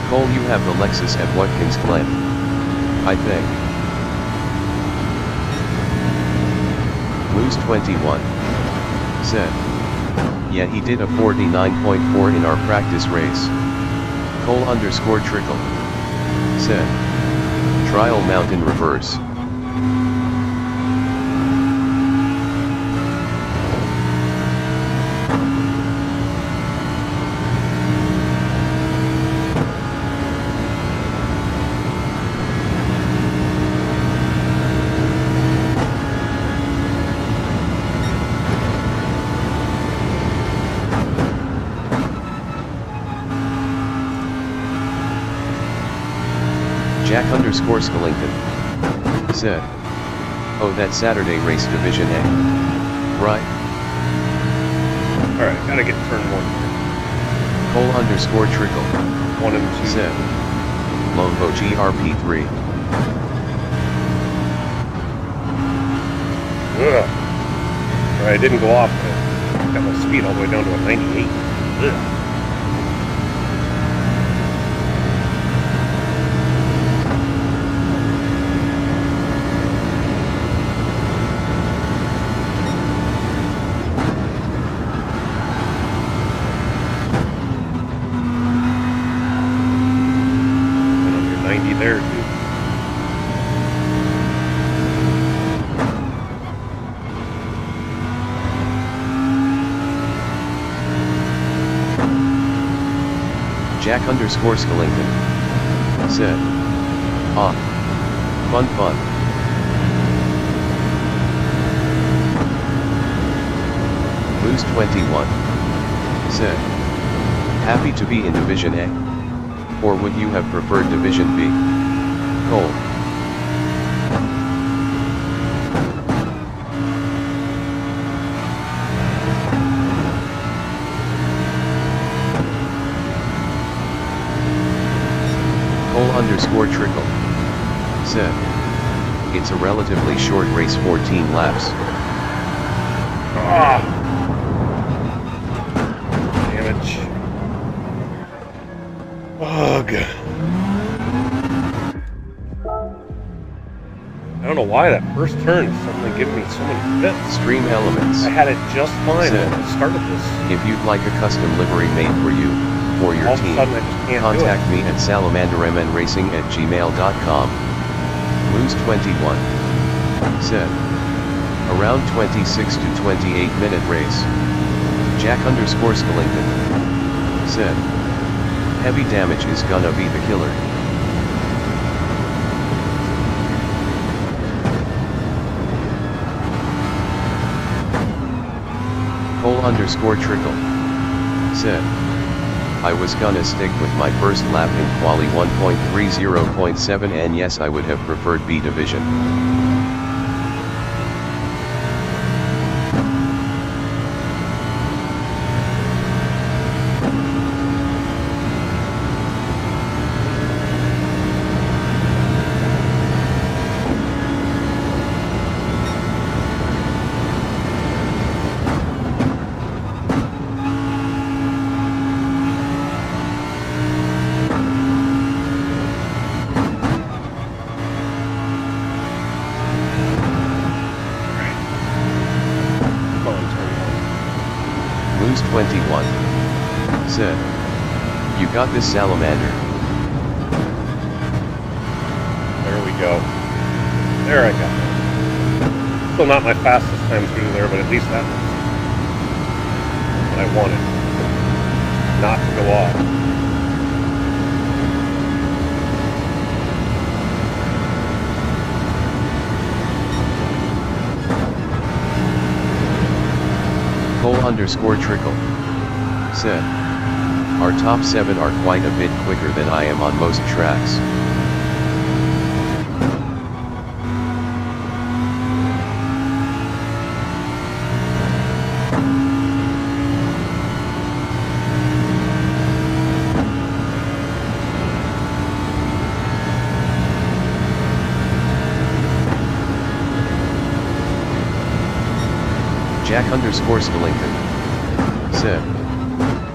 Cole, you have the Lexus at Watkins Glen, I think. Moose 21 said. Yeah, he did a 49.4 in our practice race. Cole _ Trickle said. Trial mountain reverse. Jack _ Skellington said. Oh, that Saturday race Division A. Right? Alright, gotta get turn 1 here. Cole _ Trickle 1 and 2. said. Lovo GRP3. Ugh. Alright, I didn't go off, but got my speed all the way down to a 98. Ugh. There, dude. Jack _ Skellington said. Ah. Fun. Moose 21 said. Happy to be in Division A? Or would you have preferred Division B? Cole. Cole _ Trickle said. It's a relatively short race, 14 laps. Ah! Damage. Ugh. I don't know why that first turn is suddenly giving me so many fits. Stream Elements I had it just fine said, when I started this. If you'd like a custom livery made for you, or your All of a team, sudden I just can't contact do it. me at salamandermnracing@gmail.com. Moose 21 said. Around 26 to 28 minute race. Jack _ Skellington said. Heavy damage is gonna be the killer. Cole _ Trickle said. I was gonna stick with my first lap in quali 1.30.7 and yes, I would have preferred B Division. Moose 21 said. You got this, Salamander. There we go. There I got it. Still not my fastest time through there, but at least that was what I wanted. Not to go off. Cole _ Trickle said. Our top 7 are quite a bit quicker than I am on most tracks. Jack Jack_Skellington said,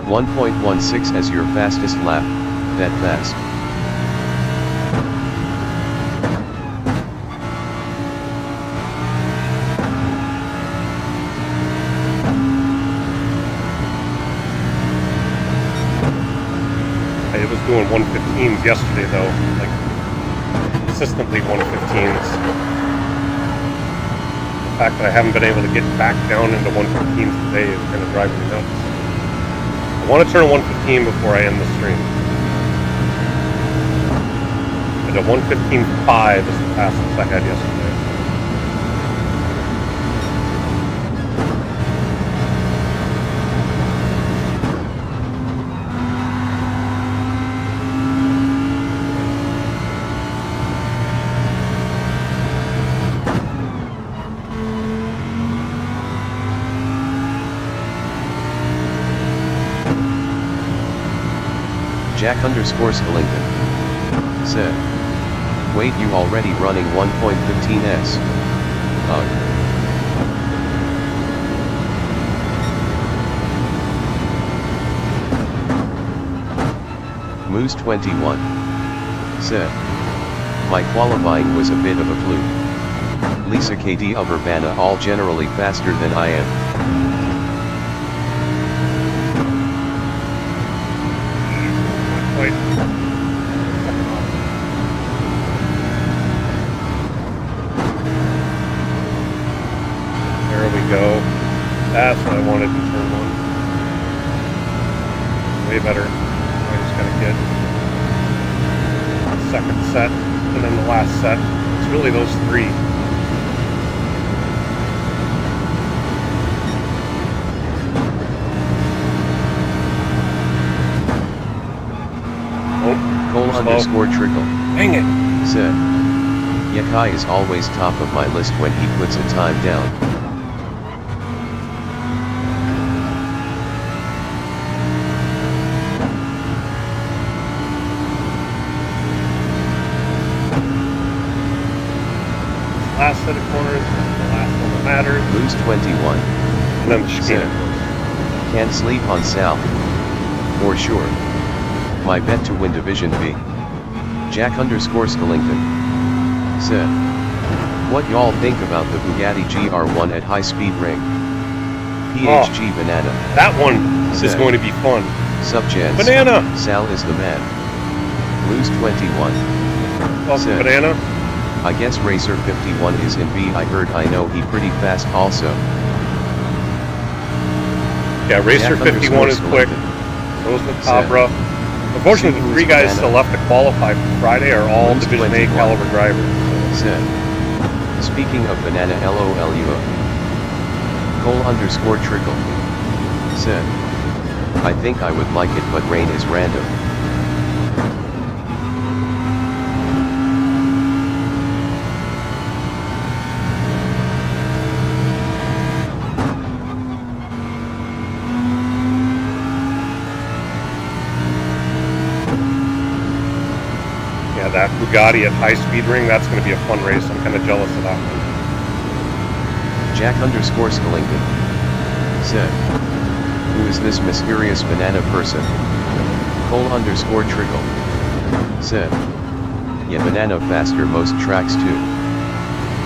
1.16 as your fastest lap, that fast. I was doing 115s yesterday though, like consistently 115s. The fact that I haven't been able to get back down into 115s today is kind of driving me nuts. I want to turn 115 before I end the stream. And a 115.5 is the fastest I had yesterday. Jack_Skellington said, wait, you already running 1.15s? Ugh. Moose21 said, my qualifying was a bit of a fluke. Lisa KD of Urbana all generally faster than I am. There we go. That's what I wanted in turn one. Way better. I just gotta get the second set and then the last set. It's really those three. Cole_Trickle Dang it! said, Yakai is always top of my list when he puts a time down. Last set of corners, the last one that matters. Lose 21. And then the chicane. Can't sleep on Sal. For sure. My bet to win Division B. Jack_Skellington said, what y'all think about the Bugatti GR1 at high speed ring? PHG Banana. That one is going to be fun. Subject. Banana! Sal is the man. Lose 21. Said, Banana? I guess Racer 51 is in B. I heard. I know he pretty fast also. Yeah, Racer 51 is quick. So is the Cabra. Unfortunately, the three guys still left to qualify for Friday are all Division A caliber drivers. Said, speaking of Banana LOLUO, Cole_Trickle said, I think I would like it, but rain is random. That Bugatti at high speed ring, that's going to be a fun race. I'm kind of jealous of that one. Jack_Skellington said, who is this mysterious banana person? Cole_Trickle said, yeah, banana faster most tracks too.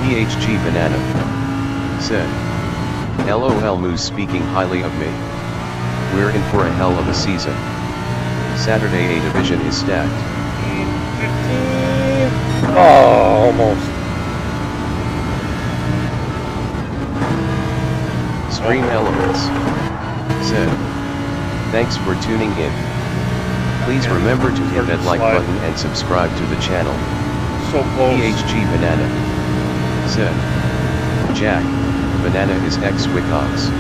PHG Banana said, LOL Moose speaking highly of me. We're in for a hell of a season. Saturday A division is stacked. 15. Oh, almost. Stream Elements said, thanks for tuning in. Please remember to hit that like button and subscribe to the channel. So close. PHG Banana said, Jack, Banana is ex-Wickox.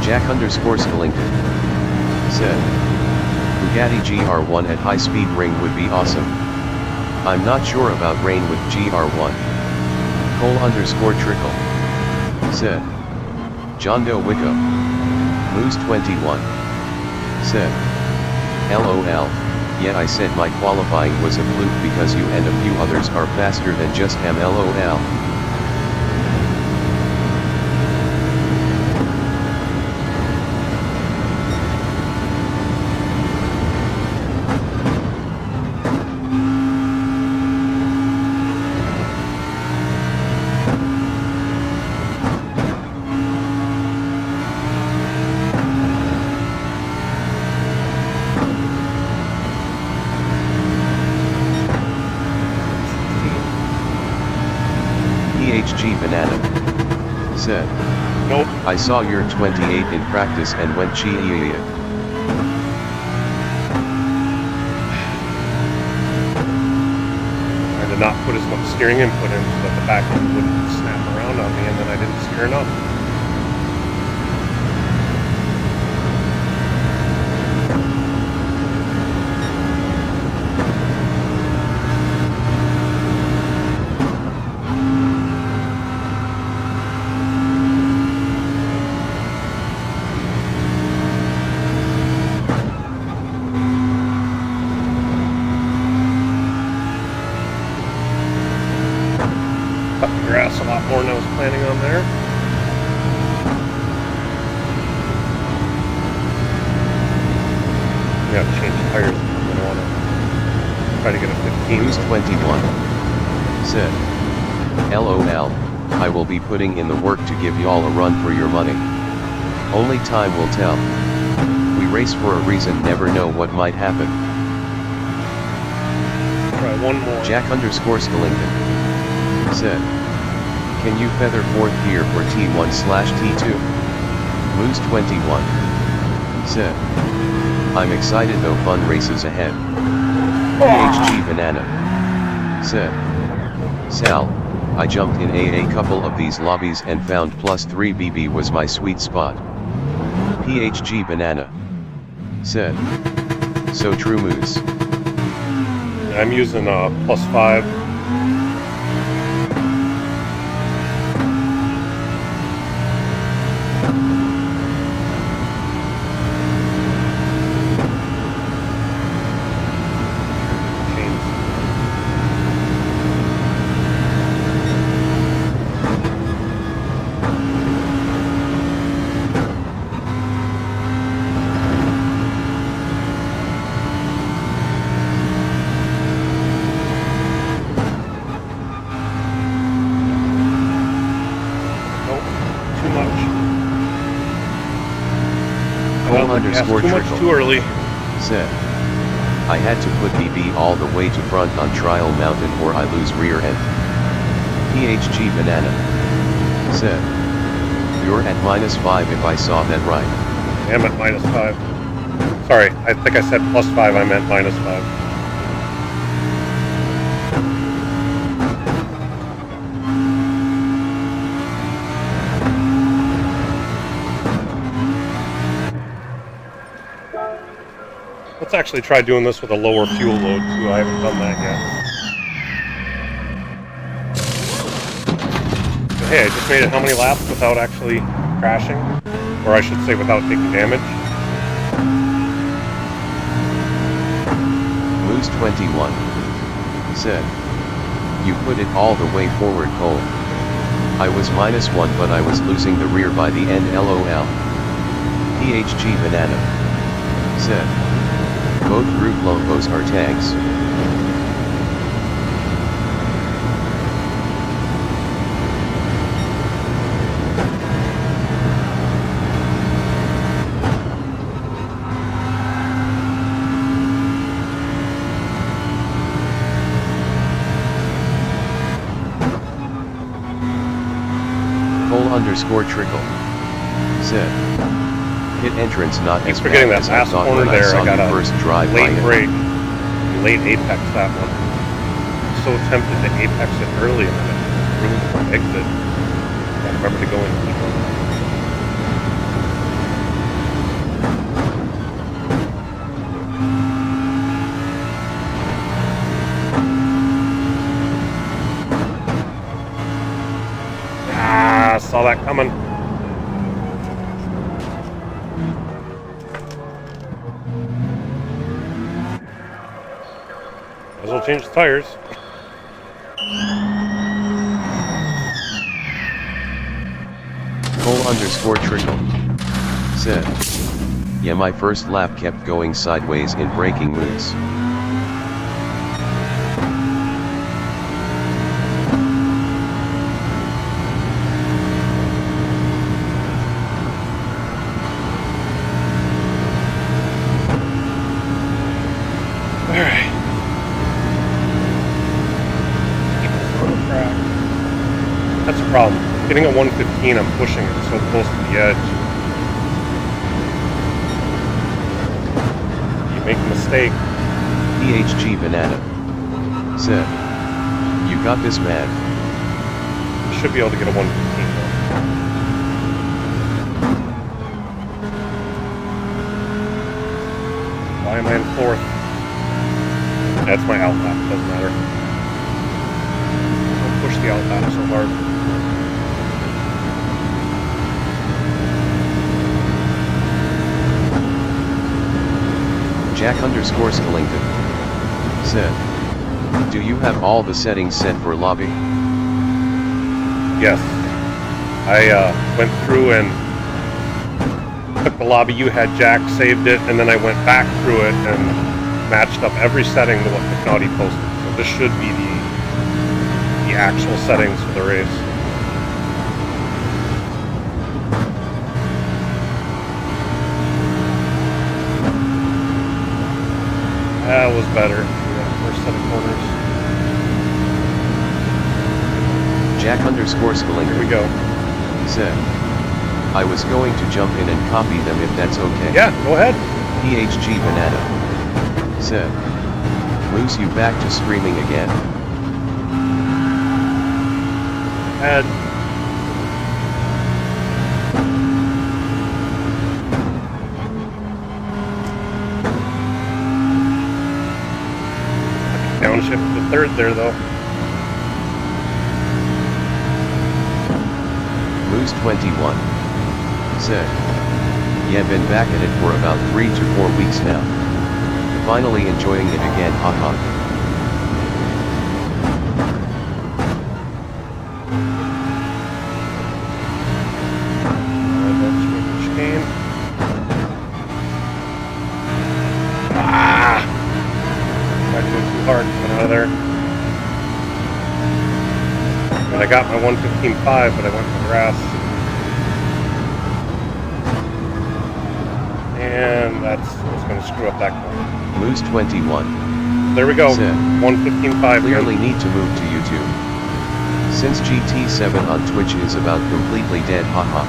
Jack_Skellington said, Bugatti GR1 at high speed ring would be awesome. I'm not sure about rain with GR1. Cole_Trickle said, John Doe Wicco. Moose21 said, LOL, yeah, I said my qualifying was a fluke because you and a few others are faster than just LOL. I saw your 28 in practice and went gee. I did not put as much steering input in so that the back end wouldn't snap around on me, and then I didn't steer enough. Grass a lot more than I was planning on there. Yeah, change the tires. I'm gonna want to try to get a 15. Boost 21 said, LOL, I will be putting in the work to give y'all a run for your money. Only time will tell. We race for a reason, never know what might happen. Try one more. Jack_Skellington said, can you feather fourth gear for T1/T2? Moose 21 said, I'm excited though, fun races ahead. PHG Banana said, Sal, I jumped in a couple of these lobbies and found +3 BB was my sweet spot. PHG Banana said, so true Moose. I'm using +5. Underscore too much trickle too early. Said, I had to put BB all the way to front on trial mountain or I lose rear end. PHG Banana said, you're at -5 if I saw that right. I am at -5. Sorry, I think I said +5, I meant -5. Let's actually try doing this with a lower fuel load too. I haven't done that yet. So, hey, I just made it how many laps without actually crashing? Or I should say without taking damage? Moose 21 said, you put it all the way forward, Cole. I was -1 but I was losing the rear by the end, LOL. PHG Banana said, both route logos are tags. Cole_trickle said, hit entrance not Thanks as for getting bad that as I last thought corner when I there. saw I got you a first drive by late it. break, late apex that one. I'm so tempted to apex it early and then it ruins my exit. Gotta remember to go in deep. Ah, saw that coming. Might as well change the tires. Cole_trickle said, yeah, my first lap kept going sideways in braking moves. That's a problem. Getting a 115, I'm pushing it so close to the edge. You make a mistake. PHG Banana said, "You got this, man." You should be able to get a 115 though. Why am I in fourth? That's my outlap, doesn't matter. Don't push the outlap so hard. Jack_Skellington said, "Do you have all the settings set for lobby?" Yes. I went through and took the lobby you had, Jack, saved it, and then I went back through it and matched up every setting to what McNaughty posted. So this should be the actual settings for the race. That was better. First set of corners. Jack_Skellington Here we go. said, "I was going to jump in and copy them if that's okay." Yeah, go ahead. PHG Banana said, "Lose you back to streaming again." Add. Downshift to third there though. Moose 21 said, "Yeah, been back at it for about 3 to 4 weeks now. Finally enjoying it again, haha." Hard coming out of there. And I got my 115.5, but I went to the grass. And that's going to screw up that corner. Moose 21 There we go. said, 115.5. "Clearly need to move to YouTube. Since GT7 on Twitch is about completely dead, haha."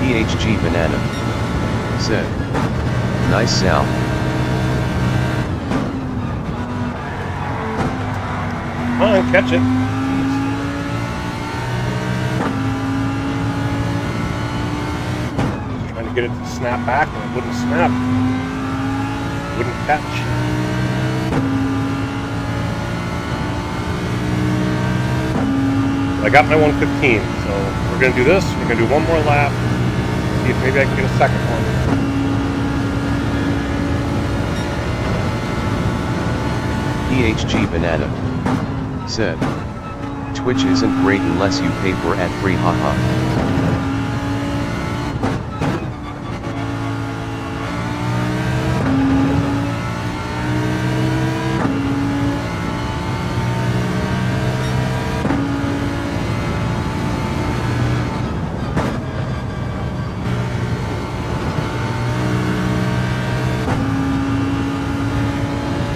PHG Banana said, "Nice Sal." Come on, catch it. Just trying to get it to snap back and it wouldn't snap. Wouldn't catch. I got my 115, so we're going to do this. We're going to do one more lap. See if maybe I can get a second one. PHG Banana said, "Twitch isn't great unless you pay for ad-free, haha."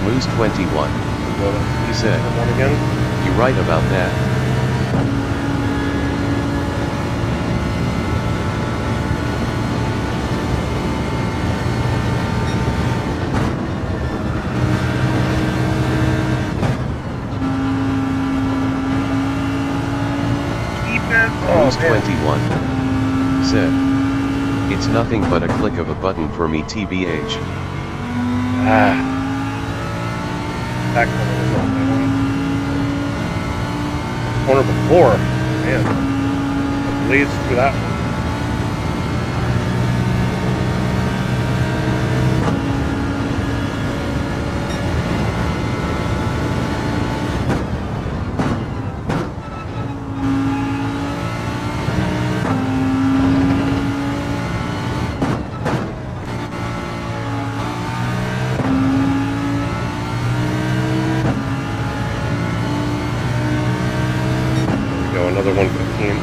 Moose 21 he said, One again. "You right about that." Moose 21 said, "It's nothing but a click of a button for me, TBH." That corner was not my one. Corner before, man, it blazed through that one. Another 115.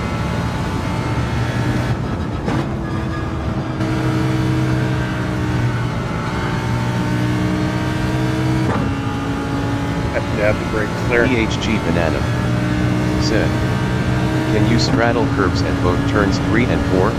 add the brakes there. PHG Banana said, can you straddle curbs at both turns 3 and 4?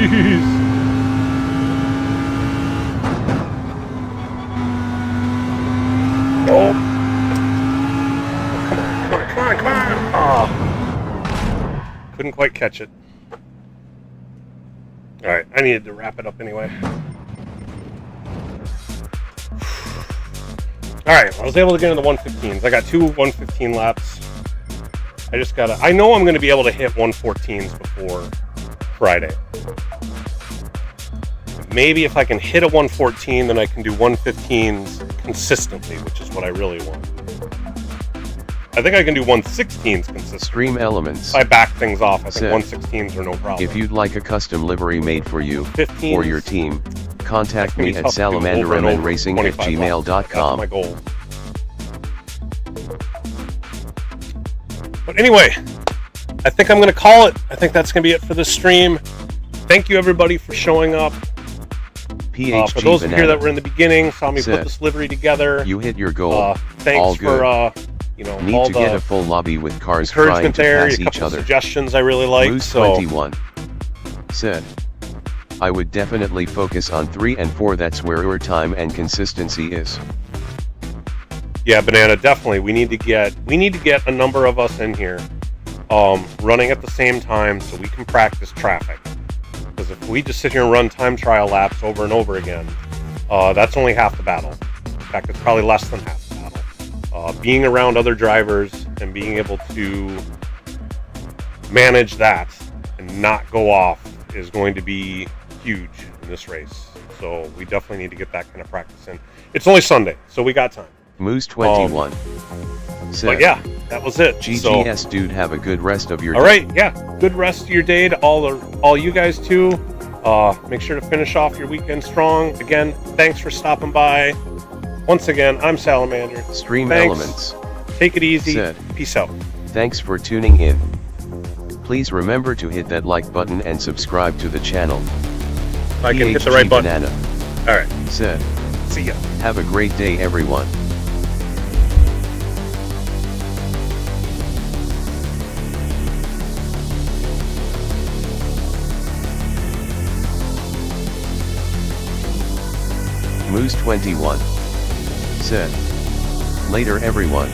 Jeez. Oh. Come on. Oh. Couldn't quite catch it. Alright, I needed to wrap it up anyway. Alright, I was able to get into the 115s. I got 2 115 laps. I just gotta... I know I'm going to be able to hit 114s before Friday. Maybe if I can hit a 114, then I can do 115s consistently, which is what I really want. I think I can do 116s consistently. Stream Elements. If I back things off, I think 116s are no problem. If you'd like a custom livery made for you 15s, or your team, contact me at salamandermnracing@gmail.com. That's my goal. But anyway, I think I'm going to call it. I think that's going to be it for this stream. Thank you, everybody, for showing up. PHG for those of Banana you that were in the beginning, saw me put this livery together. You hit your goal. Thanks all good. For you know, need all to the get a full lobby with cars trying to there, pass a each couple other. Suggestions I really like. Moose21 said, I would definitely focus on 3 and 4. That's where your time and consistency is. Yeah, Banana, definitely. We need to get a number of us in here, running at the same time so we can practice traffic. Because if we just sit here and run time trial laps over and over again, that's only half the battle. In fact, it's probably less than half the battle. Being around other drivers and being able to manage that and not go off is going to be huge in this race. So we definitely need to get that kind of practice in. It's only Sunday, so we got time. Moose21 said, but yeah, that was it. GGS, dude, have a good rest of your day. All right, yeah, good rest of your day to all you guys too. Make sure to finish off your weekend strong. Again, thanks for stopping by. Once again, I'm Salamander. Stream Elements. Take it easy. Said, peace out. Thanks for tuning in. Please remember to hit that like button and subscribe to the channel. I can hit the right button. Banana. All right. Said, see ya. Have a great day, everyone. Moose21 said, later everyone.